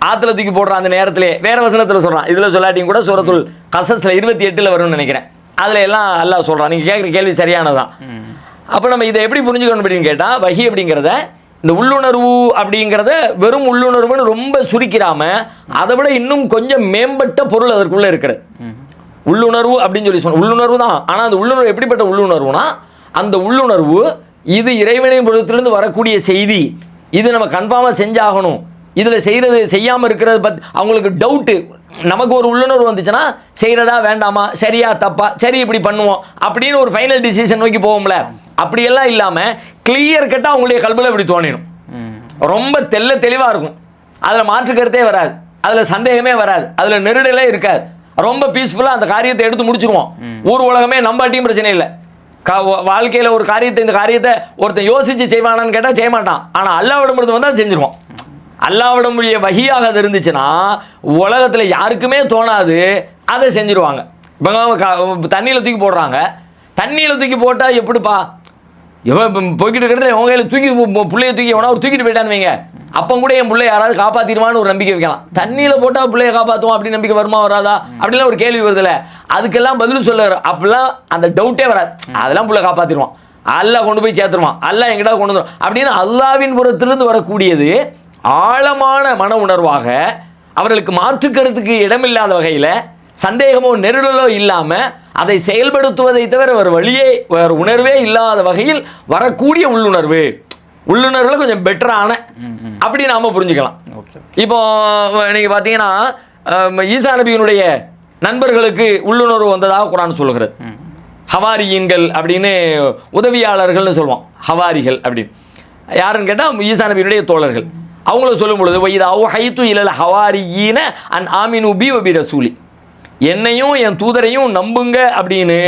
Speaker 3: ஆற்றுல தூக்கி போடுற அந்த நேரத்திலே வேற வசனத்தில் சொல்கிறான். இதில் சொல்லாட்டியும் கூட சூரத்துல் கஸஸ்ல 28 வரும்னு நினைக்கிறேன். அதில் எல்லாம் அல்லாஹ் சொல்கிறான். நீங்கள் கேட்குற கேள்வி சரியானதான். அப்போ நம்ம இதை எப்படி புரிஞ்சுக்கணும் அப்படின்னு கேட்டால், வஹி அப்படிங்கிறத இந்த உள்ளுணர்வு அப்படிங்கிறத வெறும் உள்ளுணர்வுன்னு ரொம்ப சுருக்கிறாம அதை விட இன்னும் கொஞ்சம் மேம்பட்ட பொருள் அதற்குள்ளே இருக்கிறது. உள்ளுணர்வு அப்படின்னு சொல்லி சொன்ன உள்ளுணர்வு தான். ஆனால் அந்த உள்ளுணர்வு எப்படிப்பட்ட உள்ளுணர்வுனா, அந்த உள்ளுணர்வு இது இறைவனின் புறத்திலிருந்து வரக்கூடிய செய்தி, இது நம்ம கன்ஃபார்மாக செஞ்சாகணும், இதில் செய்கிறது செய்யாமல் இருக்கிறது பற்றி அவங்களுக்கு டவுட்டு. நமக்கு ஒரு உள்ளுணர்வு வந்துச்சுன்னா செய்கிறதா வேண்டாமா, சரியா தப்பா, சரி இப்படி பண்ணுவோம் அப்படின்னு ஒரு ஃபைனல் டிசிஷன் நோக்கி போவோம்ல. அப்படியெல்லாம் இல்லாமல் கிளியர் கட்டாக அவங்களுடைய கல்வியில் இப்படி தோணிடும். ரொம்ப தெளிவாக இருக்கும், அதில் மாற்று கருத்தே வராது, அதில் சந்தேகமே வராது, அதில் நெருடலே இருக்காது. ரொம்ப பீஸ்ஃபுல்லாக அந்த காரியத்தை எடுத்து முடிச்சிருவோம். ஊர் உலகமே நம்பாட்டியும் பிரச்சனை இல்லை. வாழ்க்கையில் ஒரு காரியத்தை இந்த காரியத்தை ஒருத்தன் யோசித்து செய்வானான்னு கேட்டால் செய்ய மாட்டான். ஆனால் அல்லாஹ்விடம் இருந்து வந்தால் செஞ்சிருவோம். அல்லாஹ்விடமுடைய வஹியாக அது இருந்துச்சுன்னா உலகத்தில் யாருக்குமே தோணாது, அதை செஞ்சிருவாங்க. இப்போ தண்ணியில் தூக்கி போடுறாங்க, தண்ணியில் தூக்கி போட்டால் எப்படிப்பா இவன் போய்கிட்டு இருக்கிறத உங்க கையில் தூக்கி பிள்ளைய தூக்கி எவனா ஒரு தூக்கிட்டு போயிட்டான்னு வைங்க, அப்போ கூட என் பிள்ளை யாராவது காப்பாற்றிடுவான்னு ஒரு நம்பிக்கை வைக்கலாம். தண்ணியில் போட்டால் பிள்ளைய காப்பாற்றுவோம் அப்படி நம்பிக்கை வருமா வராதா அப்படிலாம் ஒரு கேள்வி வருதில்ல. அதுக்கெல்லாம் பதில் சொல்ல அப்படிலாம் அந்த டவுட்டே வராது. அதெல்லாம் பிள்ளை காப்பாற்றிடுவான், அல்லாஹ் கொண்டு போய் சேர்த்துருவான், அல்லாஹ் எங்கிட்ட கொண்டு வந்துடும் அப்படின்னு அல்லாஹ்வின் புறத்திலிருந்து வரக்கூடியது ஆழமான மன உணர்வாக அவர்களுக்கு மாற்றுக்கருத்துக்கு இடமில்லாத வகையில் சந்தேகமோ நெருடலோ இல்லாமல் அதை செயல்படுத்துவதை தவிர ஒரு வழியே வேறு உணர்வே இல்லாத வகையில் வரக்கூடிய உள்ளுணர்வுல கொஞ்சம் பெட்டரான அப்படி நாம் புரிஞ்சுக்கலாம். இப்போ நீங்கள் பார்த்தீங்கன்னா ஈசா நபியினுடைய நண்பர்களுக்கு உள்ளுணர்வு வந்ததாக குர்ஆன் சொல்லுகிறது. ஹவாரியன்கள் அப்படின்னு உதவியாளர்கள்னு சொல்லுவோம். ஹவாரிகள் அப்படின்னு யாருன்னு கேட்டால் ஈசா நபியினுடைய தோழர்கள். அவங்கள சொல்லும் பொழுது வைதா ஹைத்து இலல் ஹவாரியீன அன் ஆமினு பி வபி ரசூலி, என்னையும் என் தூதரையும் நம்புங்க அப்படின்னு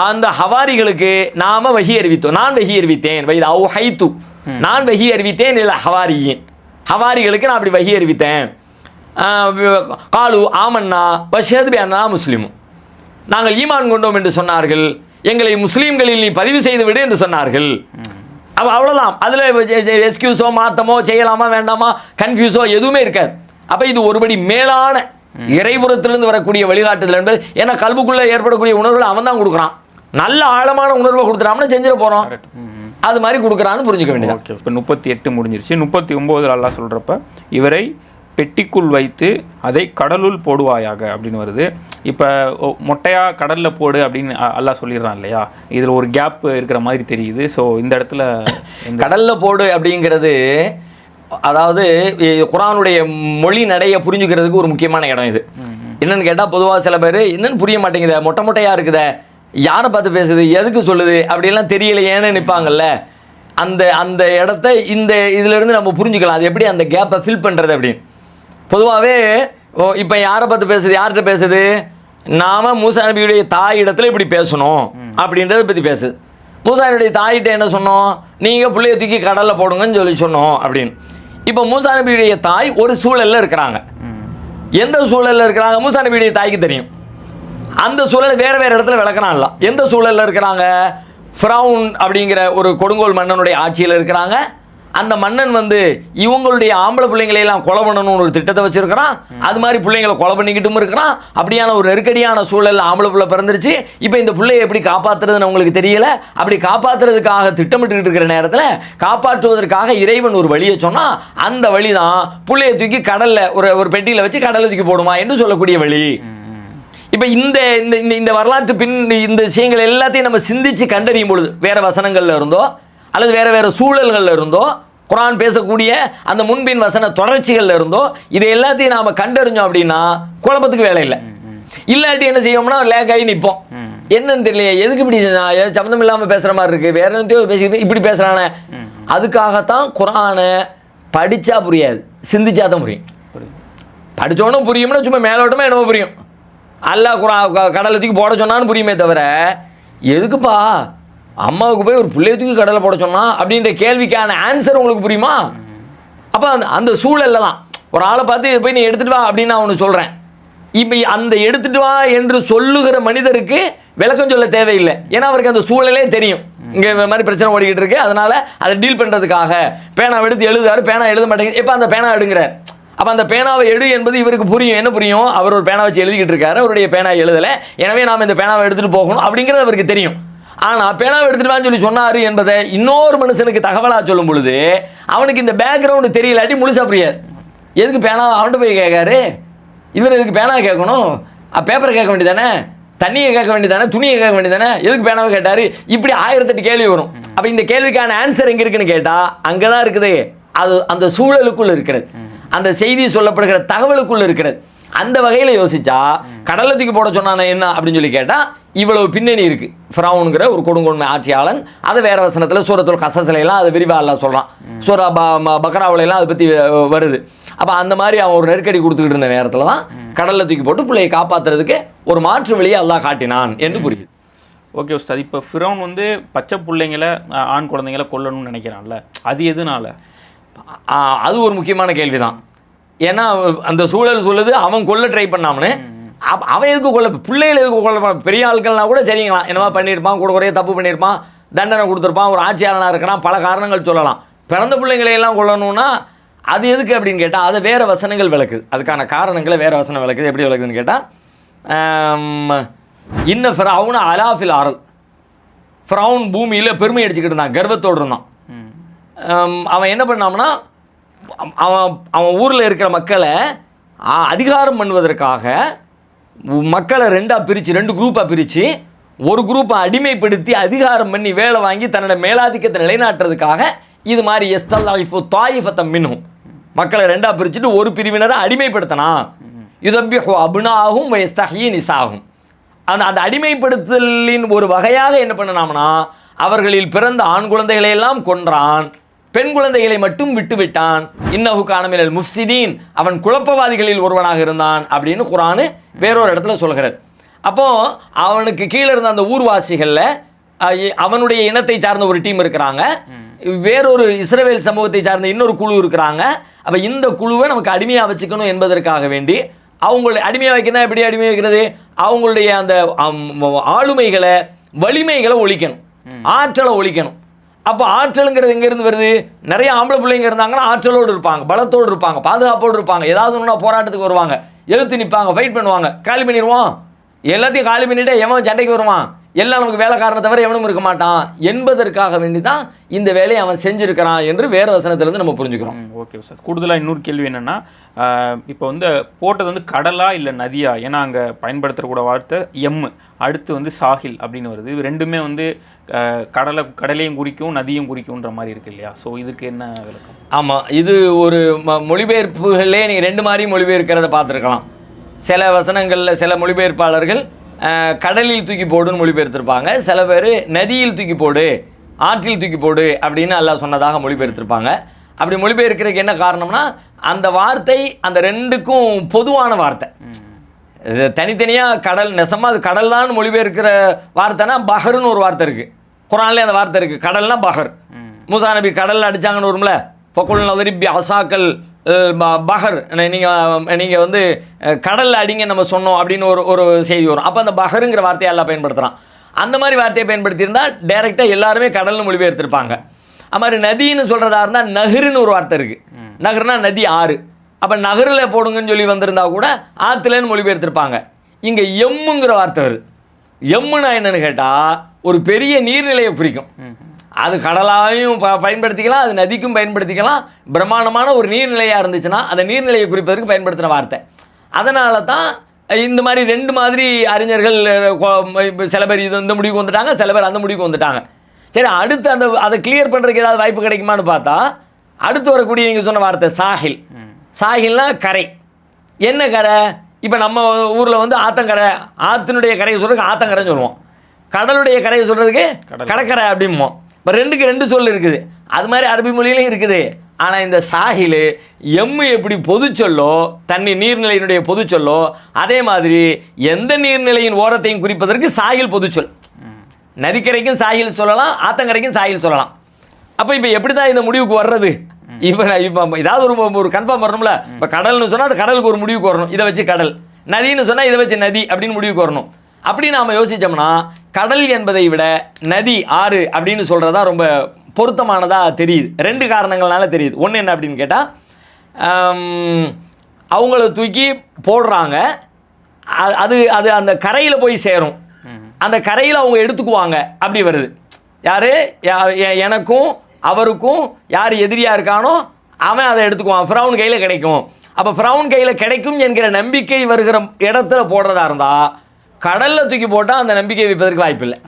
Speaker 3: அந்த ஹவாரிகளுக்கு நாம வஹி அறிவித்தோம். நான் வஹி அறிவித்தேன். வைதா ஹைத்து, நான் வஹி அறிவித்தேன் இல்லை ஹவாரியின், ஹவாரிகளுக்கு நான் அப்படி வஹி அறிவித்தேன். காலு ஆமன்னா வஷஹது பி அன்னா முஸ்லிமும், நாங்கள் ஈமான் கொண்டோம் என்று சொன்னார்கள், எங்களை முஸ்லீம்களில் நீ பதிவு செய்து விடு என்று சொன்னார்கள். அப்போ அவ்வளோதான். அதில் எக்ஸ்கியூஸோ மாற்றமோ செய்யலாமா வேண்டாமா கன்ஃபியூஸோ எதுவுமே இருக்காது. அப்போ இது ஒருபடி மேலான இறைபுறத்திலிருந்து வரக்கூடிய வழிகாட்டுதல் என்பது. ஏன்னா கல்புக்குள்ளே ஏற்படக்கூடிய உணர்வுகள் அவன் தான் கொடுக்குறான். நல்ல ஆழமான உணர்வை கொடுத்துறான்னு செஞ்சிட போகிறோம், அது மாதிரி கொடுக்குறான்னு புரிஞ்சுக்க வேண்டியது.
Speaker 2: ஓகே, இப்போ 38 முடிஞ்சிருச்சு. 39 அல்லாஹ் சொல்கிறப்ப இவரை பெட்டிக்குள் வைத்து அதை கடலுள் போடுவாயாக அப்படின்னு வருது. இப்போ மொட்டையாக கடலில் போடு அப்படின்னு அல்லாஹ் சொல்லிடுறான் இல்லையா? இதில் ஒரு கேப் இருக்கிற மாதிரி தெரியுது. ஸோ இந்த இடத்துல
Speaker 3: கடலில் போடு அப்படிங்கிறது அதாவது குர்ஆனுடைய மொழி நடைய புரிஞ்சுக்கிறதுக்கு ஒரு முக்கியமான இடம் இது. என்னன்னு கேட்டால் பொதுவாக சில பேர் என்னன்னு புரிய மாட்டேங்குது, மொட்டையாக இருக்குத, யாரை பார்த்து பேசுது, எதுக்கு சொல்லுது அப்படியெல்லாம் தெரியலையேன்னு நிற்பாங்கல்ல. அந்த இடத்த இந்த இதிலிருந்து நம்ம புரிஞ்சுக்கலாம், அது எப்படி அந்த கேப்பை ஃபில் பண்ணுறது அப்படின்னு. பொதுவாகவே இப்போ யாரை பார்த்து பேசுது, யார்கிட்ட பேசுது, நாம் மூசா நபியுடைய தாய் இடத்துல இப்படி பேசணும் அப்படின்றத பற்றி பேசுது. மூசானுடைய தாயிட்ட என்ன சொன்னோம், நீங்கள் பிள்ளைய தூக்கி கடலில் போடுங்கன்னு சொல்லி சொன்னோம் அப்படின்னு. இப்போ மூசா நபியுடைய தாய் ஒரு சூழலில் இருக்கிறாங்க. எந்த சூழலில் இருக்கிறாங்க மூசா நபியுடைய தாய்க்கு தெரியும். அந்த சூழல் வேறு வேறு இடத்துல விளக்கறான்ல. எந்த சூழலில் இருக்கிறாங்க, ஃபிரௌன் அப்படிங்கிற ஒரு கொடுங்கோல் மன்னனுடைய ஆட்சியில் இருக்கிறாங்க. அந்த மன்னன் வந்து இவங்களுடைய ஆம்பளை பிள்ளைங்களையெல்லாம் கொலை பண்ணணும்னு ஒரு திட்டத்தை வச்சிருக்கிறான். அது மாதிரி பிள்ளைங்களை கொலை பண்ணிக்கிட்டும் இருக்கிறான். அப்படியான ஒரு நெருக்கடியான சூழல் ஆம்பளை பிள்ளை பிறந்துருச்சு. இப்போ இந்த பிள்ளையை எப்படி காப்பாற்றுறதுன்னு அவங்களுக்கு தெரியல. அப்படி காப்பாற்றுறதுக்காக திட்டமிட்டுக்கிட்டு இருக்கிற நேரத்தில் காப்பாற்றுவதற்காக இறைவன் ஒரு வழியை சொன்னால் அந்த வழி தான் பிள்ளையை தூக்கி கடலில் ஒரு பெட்டியில் வச்சு கடலில் தூக்கி போடுமா என்று சொல்லக்கூடிய வழி. இப்போ இந்த இந்த வரலாற்று இந்த விஷயங்கள் எல்லாத்தையும் நம்ம சிந்திச்சு கண்டறியும் பொழுது வேறு வசனங்கள்ல இருந்தோ அல்லது வேறு வேறு சூழல்களில் இருந்தோ குர்ஆன் பேசக்கூடிய அந்த முன்பின் வசன தொடர்ச்சிகளில் இருந்தோ இதை எல்லாத்தையும் நாம் கண்டறிஞ்சோம் அப்படின்னா குழப்பத்துக்கு வேலை இல்லை. இல்லாட்டி என்ன செய்வோம்னா லேக்காகி நிற்போம். என்னன்னு தெரியலையே, எதுக்கு இப்படி சம்மந்தம் இல்லாமல் பேசுகிற மாதிரி இருக்குது, வேற என்னத்தையோ பேசிக்கிட்டு இப்படி பேசுகிறானே. அதுக்காகத்தான் குர்ஆனை படித்தா புரியாது, சிந்திச்சா தான் புரியும். படித்தோன்னும் புரியும்னா சும்மா மேலோட்டமாக என்னவோ புரியும். அல்லாஹ் கடலை தூக்கி போட சொன்னான்னு புரியுமே தவிர எதுக்குப்பா அம்மாவுக்கு போய் ஒரு பிள்ளைய தூக்கி கடலை போட சொன்னா அப்படின்ற கேள்விக்கான ஆன்சர் உங்களுக்கு புரியுமா? அப்போ அந்த சூழலில் தான் ஒரு ஆளை பார்த்து போய் நீ எடுத்துகிட்டு வா அப்படின்னு நான் ஒன்று சொல்கிறேன். இப்போ அந்த எடுத்துகிட்டு வா என்று சொல்லுகிற மனிதருக்கு விளக்கம் சொல்ல தேவையில்லை. ஏன்னா அவருக்கு அந்த சூழலே தெரியும். இங்கே இந்த மாதிரி பிரச்சனை ஓடிக்கிட்டு இருக்கு, அதனால் அதை டீல் பண்ணுறதுக்காக பேனாவை எடுத்து எழுதுறாரு, பேனா எழுத மாட்டேங்குது. இப்போ அந்த பேனா எடுங்கிறார். அப்போ அந்த பேனாவை எடு என்பது இவருக்கு புரியும். என்ன புரியும்? அவர் ஒரு பேனா வச்சு எழுதிக்கிட்டு இருக்காரு, அவருடைய பேனா எழுதலை, எனவே நாம் இந்த பேனாவை எடுத்துகிட்டு போகணும் அப்படிங்கிறது அவருக்கு தெரியும். ஆனால் பேனாவை எடுத்துகிட்டு வான்னு சொல்லி சொன்னார் என்பதை இன்னொரு மனுஷனுக்கு தகவலாக சொல்லும் பொழுது அவனுக்கு இந்த பேக்ரவுண்டு தெரியலாட்டி முழுசா புரியாது. எதுக்கு பேனாவை அவன்கிட்ட போய் கேட்காரு, இவர் எதுக்கு பேனாவை கேட்கணும், பேப்பரை கேட்க வேண்டியதானே, தண்ணியை கேட்க வேண்டியதானே, துணியை கேட்க வேண்டியதானே, எதுக்கு பேனாவை கேட்டார், இப்படி 1008 கேள்வி வரும். அப்போ இந்த கேள்விக்கான ஆன்சர் எங்கே இருக்குன்னு கேட்டால் அங்கே தான் இருக்குது. அது அந்த சூழலுக்குள் இருக்கிறது, அந்த செய்தி சொல்லப்படுகிற தகவலுக்குள் இருக்கிறது. அந்த வகையில் யோசிச்சா கடலை தூக்கி போட சொன்னானே என்ன அப்படின்னு சொல்லி கேட்டால் இவ்வளவு பின்னணி இருக்குது. ஃபிரௌன்கிற ஒரு கொடுங்கோன்மை ஆட்சியாளன், அதை வேற வசனத்தில் சூரத்துல் கஸஸ்லாம் அது விரிவாக எல்லாம் சொல்கிறான். சூரா பக்ராவிலாம் அதை பற்றி வருது. அப்போ அந்த மாதிரி அவன் ஒரு நெருக்கடி கொடுத்துக்கிட்டு இருந்த நேரத்தில் தான் கடலில் தூக்கி போட்டு பிள்ளையை காப்பாற்றுறதுக்கு ஒரு மாற்று வழியை அல்லாஹ் காட்டினான் என்று புரியுது.
Speaker 2: ஓகே உஸ்தாத், இப்போ ஃபிரௌன் வந்து பச்சை பிள்ளைங்களை ஆண் குழந்தைங்களை கொல்லணும்னு நினைக்கிறான்ல, அது எதுனால?
Speaker 3: அது ஒரு முக்கியமான கேள்வி தான். ஏன்னா அந்த சூழல் சொல்லுது அவன் கொல்ல ட்ரை பண்ணாமனு. அவன் எதுக்கு கொல்ல, பிள்ளைகள் எதுக்கு கொல்ல? பெரிய ஆட்கள்னா கூட சரிங்களா, என்னவா பண்ணியிருப்பான், கூட குறைய தப்பு பண்ணியிருப்பான், தண்டனை கொடுத்துருப்பான், ஒரு ஆட்சியாளனாக இருக்கிறான், பல காரணங்கள் சொல்லலாம். பிறந்த பிள்ளைங்களையெல்லாம் கொல்லணும்னா அது எதுக்கு அப்படின்னு கேட்டால் அது வேறு வசனங்கள் விளக்குது. அதுக்கான காரணங்களை வேறு வசனம் விளக்குது. எப்படி விளக்குதுன்னு கேட்டால் இன்ன ஃபிரௌன் அலாஃபில் ஆரல், ஃபிரௌன் பூமியில் பெருமை அடிச்சுக்கிட்டு இருந்தான், கர்வத்தோடு இருந்தான். அவன் என்ன பண்ணான்னா அவன் ஊரில் இருக்கிற மக்களை அதிகாரம் பண்ணுவதற்காக மக்களை ரெண்டு குரூப்பாக பிரித்து ஒரு குரூப்பை அடிமைப்படுத்தி அதிகாரம் பண்ணி வேலை வாங்கி தன்னோட மேலாதிக்கத்தை நிலைநாட்டுறதுக்காக இது மாதிரி எஸ்தல்லாயிஃபு தாயிஃபத்தம் மின்ஹும் மக்களை ரெண்டாக பிரிச்சுட்டு ஒரு பிரிவினரை அடிமைப்படுத்தினா யுதப்பிஹு அப்னாஹும் வயஸ்தஹ்யி நிசாஹும். அந்த அடிமைப்படுத்தலின் ஒரு வகையாக என்ன பண்ணனாம்னா அவர்களில் பிறந்த ஆண் குழந்தைகளை எல்லாம் கொன்றான், பெண் குழந்தைகளை மட்டும் விட்டு விட்டான். இன்னஹு கான மினல் முஃப்ஸிதீன், அவன் குழப்பவாதிகளில் ஒருவனாக இருந்தான் அப்படின்னு குர்ஆன் வேறொரு இடத்துல சொல்கிறது. அப்போது அவனுக்கு கீழே இருந்த அந்த ஊர்வாசிகளில் அவனுடைய இனத்தை சார்ந்த ஒரு டீம் இருக்கிறாங்க, வேறொரு இஸ்ரவேல் சமூகத்தை சார்ந்த இன்னொரு குழு இருக்கிறாங்க. அப்போ இந்த குழுவை நமக்கு அடிமையாக வச்சுக்கணும் என்பதற்காக வேண்டி அவங்களுடைய அடிமையாக வைக்கணும். எப்படி அடிமை வைக்கிறது? அவங்களுடைய அந்த ஆளுமைகளை வலிமைகளை ஒழிக்கணும், ஆற்றலை ஒழிக்கணும். அப்போ ஆற்றலுங்கிறது எங்கேருந்து வருது? நிறைய ஆம்பளை பிள்ளைங்க இருந்தாங்கன்னா ஆற்றலோடு இருப்பாங்க, பலத்தோடு இருப்பாங்க, பாதுகாப்போடு இருப்பாங்க. ஏதாவது ஒன்றா போராட்டத்துக்கு வருவாங்க, எதிர்த்து நிற்பாங்க, ஃபைட் பண்ணுவாங்க. காலி பண்ணிடுவோம், எல்லாத்தையும் காலி பண்ணிவிட்டு எவன் சண்டைக்கு வருவான், எல்லாம் நமக்கு வேலைக்காரனை தவிர எவனும் இருக்க மாட்டான் என்பதற்காக வேண்டி தான் இந்த வேலையை அவன் செஞ்சுருக்கிறான் என்று வேறு வசனத்திலேருந்து நம்ம புரிஞ்சுக்கிறோம்.
Speaker 2: Okay sir. கூடுதலாக இன்னொரு கேள்வி என்னென்னா, இப்போ வந்து போட்டது வந்து கடலா இல்லை நதியா? ஏன்னா அங்கே பயன்படுத்தக்கூடிய வார்த்தை அடுத்து வந்து சாஹில் அப்படின்னு வருது. இது ரெண்டுமே வந்து கடலையும் குறிக்கும் நதியும் குறிக்கும்ன்ற மாதிரி இருக்கு இல்லையா? ஸோ இதுக்கு என்ன விளக்கம்?
Speaker 3: ஆமாம், இது ஒரு மொழிபெயர்ப்புகளே நீங்கள் ரெண்டு மாதிரி மொழிபெயர்க்கிறத பார்த்துருக்கலாம். சில வசனங்களில் சில மொழிபெயர்ப்பாளர்கள் கடலில் தூக்கி போடுன்னு மொழிபெயர்த்திருப்பாங்க, சில பேர் நதியில் தூக்கி போடு, ஆற்றில் தூக்கி போடு அப்படின்னு எல்லாம் சொன்னதாக மொழிபெயர்த்திருப்பாங்க. அப்படி மொழிபெயர்க்கிறதுக்கு என்ன காரணம்னா அந்த வார்த்தை அந்த ரெண்டுக்கும் பொதுவான வார்த்தை. தனித்தனியாக கடல் நெசமாக அது கடல் தான் மொழிபெயர்க்கிற வார்த்தைனா பஹருன்னு ஒரு வார்த்தை இருக்குது, குரான்லேயே அந்த வார்த்தை இருக்குது. கடல்னா பஹர். மூசா நபி கடலில் அடித்தாங்கன்னு வரும்ல, ஃபகுல் நதரிப் அசாக்கல் பஹர், நீங்கள் வந்து கடலில் அடிங்க நம்ம சொன்னோம் அப்படின்னு ஒரு செய்தி வரும். அப்போ அந்த பஹருங்கிற வார்த்தையை எல்லாம் பயன்படுத்துகிறான். அந்த மாதிரி வார்த்தையை பயன்படுத்தியிருந்தா டைரெக்டாக எல்லாருமே கடல்னு மொழிபெயர்த்திருப்பாங்க. அது மாதிரி நதின்னு சொல்கிறதா இருந்தால் நகருன்னு ஒரு வார்த்தை இருக்குது. நகர்னா நதி, ஆறு. அப்போ நகரில் போடுங்கன்னு சொல்லி வந்திருந்தா கூட ஆற்றுலன்னு மொழிபெயர்த்திருப்பாங்க. இங்கே எம்முங்கிற வார்த்தை வருது. எம்முனா என்னன்னு கேட்டால் ஒரு பெரிய நீர்நிலையை குறிக்கும். அது கடலாவையும் பயன்படுத்திக்கலாம், அது நதிக்கும் பயன்படுத்திக்கலாம். பிரம்மாண்டமான ஒரு நீர்நிலையாக இருந்துச்சுன்னா அந்த நீர்நிலையை குறிப்பதற்கு பயன்படுத்துகிற வார்த்தை. அதனால தான் இந்த மாதிரி ரெண்டு மாதிரி அறிஞர்கள் சில பேர் இது இந்த முடிவுக்கு வந்துட்டாங்க, சில பேர் அந்த முடிவுக்கு வந்துட்டாங்க. சரி, அடுத்து அதை கிளியர் பண்ணுறதுக்கு ஏதாவது வாய்ப்பு கிடைக்குமான்னு பார்த்தா அடுத்து வரக்கூடிய நீங்கள் சொன்ன வார்த்தை சாஹில். சாஹில்னா கரை. என்ன கரை? இப்போ நம்ம ஊரில் வந்து ஆத்தங்கரை, ஆற்றினுடைய கரையை சொல்கிறதுக்கு ஆத்தங்கரைன்னு சொல்லுவோம். கடலுடைய கரையை சொல்கிறதுக்கு கடற்கரை அப்படிம்போம். இப்போ ரெண்டுக்கு ரெண்டு சொல் இருக்குது. அது மாதிரி அரபி மொழியிலையும் இருக்குது. ஆனால் இந்த சாஹில் எம்மு எப்படி பொது சொல்லோ, தண்ணி நீர்நிலையினுடைய பொது சொல்லோ, அதே மாதிரி எந்த நீர்நிலையின் ஓரத்தையும் குறிப்பதற்கு சாஹில் பொது சொல். நதிக்கரைக்கும் சாஹில் சொல்லலாம், ஆத்தங்கரைக்கும் சாஹில் சொல்லலாம். அப்போ இப்போ எப்படி தான் இந்த முடிவுக்கு வர்றது? இப்போ ஏதாவது ஒரு கன்ஃபார்ம் வரணும்ல. இப்போ கடல்னு சொன்னால் அது கடலுக்கு ஒரு முடிவுக்கு வரணும், இதை வச்சு கடல். நதின்னு சொன்னால் இதை வச்சு நதி அப்படின்னு முடிவுக்கு வரணும். அப்படி நாம் யோசித்தோம்னா கடல் என்பதை விட நதி, ஆறு அப்படின்னு சொல்கிறதா ரொம்ப பொருத்தமானதாக தெரியுது. ரெண்டு காரணங்கள்னால தெரியுது. ஒன்று என்ன அப்படின்னு கேட்டால், அவங்கள தூக்கி போடுறாங்க, அது அது அந்த கரையில் போய் சேரும், அந்த கரையில் அவங்க எடுத்துக்குவாங்க, அப்படி வருது. யார்? எனக்கும் அவருக்கும் யார் எதிரியாக இருக்கானோ அவன் அதை எடுத்துக்குவான், ஃபிரௌன் கையில் கிடைக்கும். அப்போ ஃபிரௌன் கையில் கிடைக்கும் என்கிற நம்பிக்கை வருகிற இடத்துல போடுறதா இருந்தால் கடலில் தூக்கி போட்டால் அந்த நம்பிக்கை வைப்பதற்கு வாய்ப்பு இல்லை.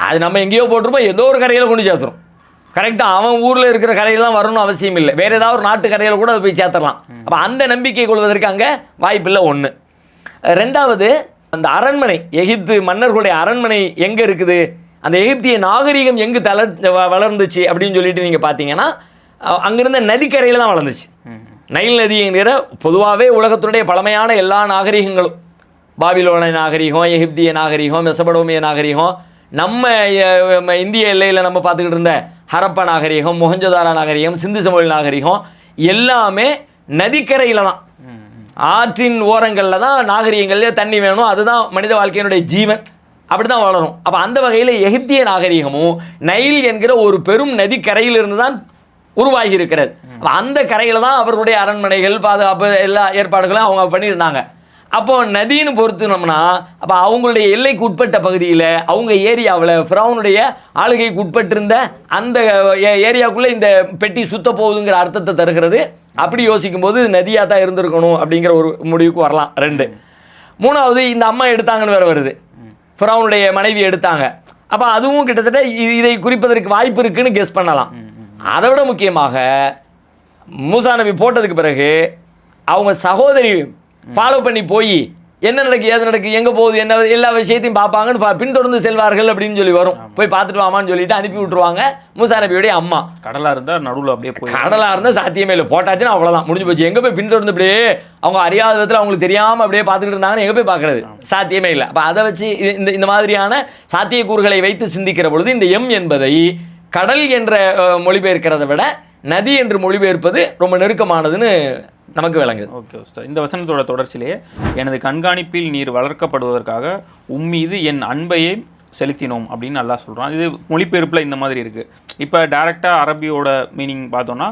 Speaker 3: அது நம்ம எங்கேயோ போட்டிருப்போம், ஏதோ ஒரு கரையில் கொண்டு சேர்த்துரும். கரெக்டாக அவன் ஊரில் இருக்கிற கரையிலாம் வரணும்னு அவசியம் இல்லை, வேறு ஏதாவது ஒரு நாட்டு கரையில் கூட அதை போய் சேர்த்துடலாம். அப்போ அந்த நம்பிக்கை கொள்வதற்கு அங்கே வாய்ப்பில்லை. ஒன்று. ரெண்டாவது, அந்த அரண்மனை, எகிப்து மன்னர்களுடைய அரண்மனை எங்கே இருக்குது, அந்த எகிப்திய நாகரிகம் எங்கு வளர்ந்துச்சு அப்படின்னு சொல்லிட்டு நீங்கள் பார்த்தீங்கன்னா அங்கிருந்த நதிக்கரையில் தான் வளர்ந்துச்சு. நைல் நதிங்கிற பொதுவாகவே உலகத்தினுடைய பழமையான எல்லா நாகரிகங்களும், பாபிலோன நாகரிகம், எகிப்திய நாகரிகம், மெசபடோமிய நாகரிகம், நம்ம இந்திய எல்லையில் நம்ம பார்த்துக்கிட்டு இருந்த ஹரப்பா நாகரிகம், மொஹஞ்சதாரா நாகரிகம், சிந்து சமவெளி நாகரிகம் எல்லாமே நதிக்கரையில் தான், ஆற்றின் ஓரங்களில் தான் நாகரிகங்கள்லேயே தண்ணி வேணும், அதுதான் மனித வாழ்க்கையினுடைய ஜீவன், அப்படி தான் வளரும். அப்போ அந்த வகையில் எகிப்திய நாகரிகமும் நைல் என்கிற ஒரு பெரும் நதிக்கரையிலிருந்து தான் உருவாகி இருக்கிறது. அப்போ அந்த கரையில் தான் அவர்களுடைய அரண்மனைகள், பாதுகாப்பு எல்லா ஏற்பாடுகளும் அவங்க பண்ணியிருந்தாங்க. அப்போது நதின்னு பொறுத்துனோம்னா அப்போ அவங்களுடைய எல்லைக்கு உட்பட்ட பகுதியில், அவங்க ஏரியாவில் ஃபிரௌனுடைய ஆளுகைக்கு உட்பட்டிருந்த அந்த ஏரியாவுக்குள்ளே இந்த பெட்டி சுத்த போகுதுங்கிற அர்த்தத்தை தருகிறது. அப்படி யோசிக்கும்போது நதியாக தான் இருந்திருக்கணும் அப்படிங்கிற ஒரு முடிவுக்கு வரலாம். ரெண்டு. மூணாவது, இந்த அம்மா எடுத்தாங்கன்னு வேறு வருது, ஃபிரௌனுடைய மனைவி எடுத்தாங்க. அப்போ அதுவும் கிட்டத்தட்ட இதை குறிப்பதற்கு வாய்ப்பு இருக்குன்னு கெஸ் பண்ணலாம். அதை விட முக்கியமாக மூசா நபி போட்டதுக்கு பிறகு அவங்க சகோதரி ஃபாலோ பண்ணி போய் என்ன நடக்கு, ஏது நடக்கு, எங்கே போகுது, என்ன எல்லா விஷயத்தையும் பார்ப்பாங்கன்னு பின்தொடர்ந்து செல்வார்கள் அப்படின்னு சொல்லி வரும். போய் பார்த்துட்டு வாமான்னு சொல்லிட்டு அனுப்பி விட்டுருவாங்க மூசா நபியுடைய அம்மா.
Speaker 2: கடலாக இருந்தால் நடுவில் அப்படியே போய்,
Speaker 3: கடலாக இருந்தால் சாத்தியமே இல்லை, போட்டாச்சுன்னா அவ்வளோதான், முடிஞ்சு போச்சு. எங்கே போய் பின்தொடர்ந்து அப்படியே அவங்க அறியாத விதத்தில் அவங்களுக்கு தெரியாமல் அப்படியே பார்த்துக்கிட்டு இருந்தாங்கன்னு எங்கே போய் பார்க்குறது? சாத்தியமே இல்லை. அப்போ அதை வச்சு இந்த மாதிரியான சாத்தியக்கூறுகளை வைத்து சிந்திக்கிற பொழுது இந்த எம் என்பதை கடல் என்ற மொழிபெயர்க்கிறத விட நதி என்று மொழிபெயர்ப்பது ரொம்ப நெருக்கமானதுன்னு நமக்கு விளங்குது.
Speaker 2: ஓகே உஸ்தாத், இந்த வசனத்தோட தொடர்ச்சியிலேயே எனது கண்காணிப்பில் நீர் வளர்க்கப்படுவதற்காக உம்மீது என் அன்பையை செலுத்தினோம் அப்படின்னு நல்லா சொல்கிறான். இது மொழிபெயர்ப்பில் இந்த மாதிரி இருக்குது. இப்போ டைரெக்டாக அரபியோட மீனிங் பார்த்தோன்னா,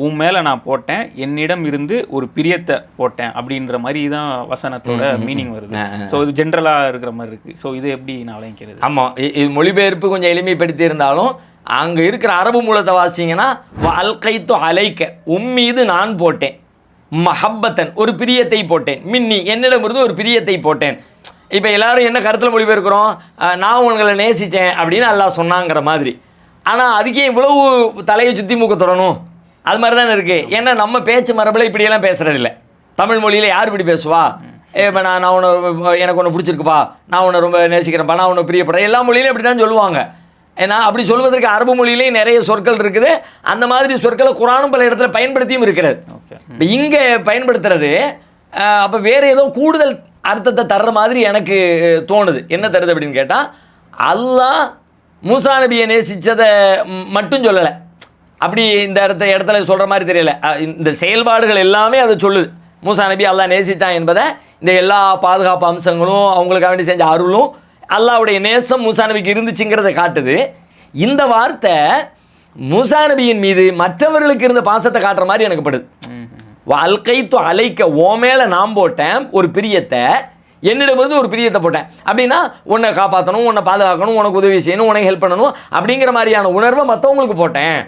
Speaker 2: உன் மேலே நான் போட்டேன், என்னிடம் இருந்து ஒரு பிரியத்தை போட்டேன் அப்படின்ற மாதிரி தான் வசனத்தோட மீனிங் வருது. ஸோ இது ஜென்ரலாக இருக்கிற மாதிரி இருக்குது. ஸோ இது எப்படி நான் விளங்கிறது?
Speaker 3: ஆமாம், இது மொழிபெயர்ப்பு கொஞ்சம் எளிமைப்படுத்தி இருந்தாலும் அங்கே இருக்கிற அரபு மூலத்தை வாசிச்சிங்கன்னா அல்கைத்து அலைக்க, உம்மீது நான் போட்டேன், மஹப்பத்தன் ஒரு பிரியத்தை போட்டேன், மின்னி என்னிடமிருந்து ஒரு பிரியத்தை போட்டேன். இப்போ எல்லாரும் என்ன கருத்தில் மொழிபெயர்க்கிறோம், நான் உங்களை நேசித்தேன் அப்படின்னு அல்லாஹ் சொன்னாங்கிற மாதிரி. ஆனால் அதுக்கே இவ்வளவு தலையை சுற்றி மூக்க தொடணும், அது மாதிரி தானே இருக்குது. ஏன்னா நம்ம பேச்சு மரபில் இப்படியெல்லாம் பேசுகிறதில்ல. தமிழ் மொழியில் யார் இப்படி பேசுவா? இப்போ நான் உன்னை, எனக்கு ஒன்று பிடிச்சிருக்குப்பா, நான் உன்னை ரொம்ப நேசிக்கிறேன்ப்பா, நான் உன்னை பிரியப்படுறேன், எல்லா மொழியிலையும் இப்படி தான் சொல்லுவாங்க. ஏன்னா அப்படி சொல்வதற்கு அரபு மொழியிலேயே நிறைய சொற்கள் இருக்குது. அந்த மாதிரி சொற்களை குரானும் பல இடத்துல பயன்படுத்தியும் இருக்கிறது. இப்போ இங்கே பயன்படுத்துறது அப்போ வேறு ஏதோ கூடுதல் அர்த்தத்தை தர்ற மாதிரி எனக்கு தோணுது. என்ன தருது அப்படின்னு கேட்டால், அல்லாஹ் மூசா நபியை நேசித்ததை மட்டும் சொல்லலை. அப்படி இந்த இடத்துல சொல்கிற மாதிரி தெரியல. இந்த செயல்பாடுகள் எல்லாமே அதை சொல்லுது. மூசா நபி அல்லாஹ் நேசித்தான் என்பதை இந்த எல்லா பாதுகாப்பு அம்சங்களும் அவங்களுக்காக வேண்டி செஞ்ச அருளும் அல்லாஹ்வுடைய நேசம் மூசா நபிக்கு இருந்துச்சுங்கிறத காட்டுது. இந்த வார்த்தை மூசா நபியின் மீது மற்றவர்களுக்கு இருந்த பாசத்தை காட்டுற மாதிரி எனக்கு படுது. அல்கைத்து அலைக்க ஓ மேலே நான் போட்டேன் ஒரு பிரியத்தை, என்னிடம் வந்து ஒரு பிரியத்தை போட்டேன். அப்படின்னா உன்னை காப்பாற்றணும், உன்னை பாதுகாக்கணும், உனக்கு உதவி செய்யணும், உனக்கு ஹெல்ப் பண்ணணும் அப்படிங்கிற மாதிரியான உணர்வை மற்றவங்களுக்கு போட்டேன்.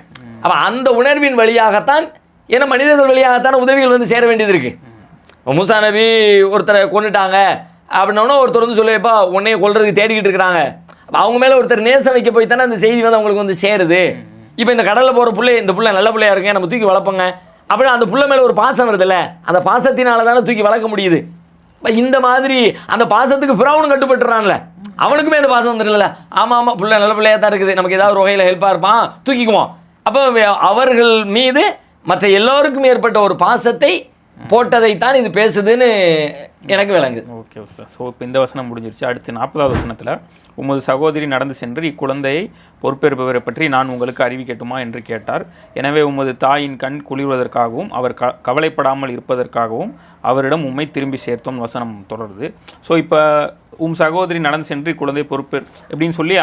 Speaker 3: அப்போ அந்த உணர்வின் வழியாகத்தான், ஏன்னா மனிதர்கள் வழியாகத்தான் உதவிகள் வந்து சேர வேண்டியது இருக்குது. மூசா நபி ஒருத்தரை கொண்டுட்டாங்க அப்படின்னா ஒருத்தர் வந்து சொல்லுப்பா உன்னைய கொல்றதுக்கு தேடிக்கிட்டு இருக்கிறாங்க. அவங்க மேலே ஒருத்தர் நேசம் வைக்க போய் தானே அந்த செய்தி வந்து அவங்களுக்கு வந்து சேருது. இப்போ இந்த கடலில் போகிற பிள்ளை, இந்த பிள்ளை நல்ல பிள்ளையா இருக்குங்க, நம்ம தூக்கி வளர்ப்போங்க அப்படின்னா அந்த புள்ள மேலே ஒரு பாசம் வருதுல்ல, அந்த பாசத்தினால தானே தூக்கி வளர்க்க முடியுது. இந்த மாதிரி அந்த பாசத்துக்கு ஃபிரௌன் கட்டுப்பட்டுறான்ல, அவனுக்குமே அந்த பாசம் வந்துடல. ஆமாம் ஆமாம் புள்ள நல்ல பிள்ளையாக தான் இருக்குது, நமக்கு ஏதாவது ஒரு வகையில் ஹெல்ப்பாக இருப்பான், தூக்கிக்குவோம். அப்போ அவர்கள் மீது மற்ற எல்லோருக்கும் ஏற்பட்ட ஒரு பாசத்தை போட்டதைத்தான் இது பேசுதுன்னு எனக்கு விளங்குது.
Speaker 2: Okay sir. ஸோ இப்போ இந்த வசனம் முடிஞ்சிருச்சு. அடுத்து 40வது வசனத்தில் உமது சகோதரி நடந்து சென்று இக்குழந்தையை பொறுப்பேற்பவரை பற்றி நான் உங்களுக்கு அறிவிக்கட்டுமா என்று கேட்டார். எனவே உமது தாயின் கண் குளிர்வதற்காகவும் அவர் கவலைப்படாமல் இருப்பதற்காகவும் அவரிடம் உம்மை திரும்பி சேர்த்தோம் வசனம் தொடருது. ஸோ இப்போ சகோதரி நடந்து சென்று குழந்தை பொறுப்பு எப்படின்னு சொல்லி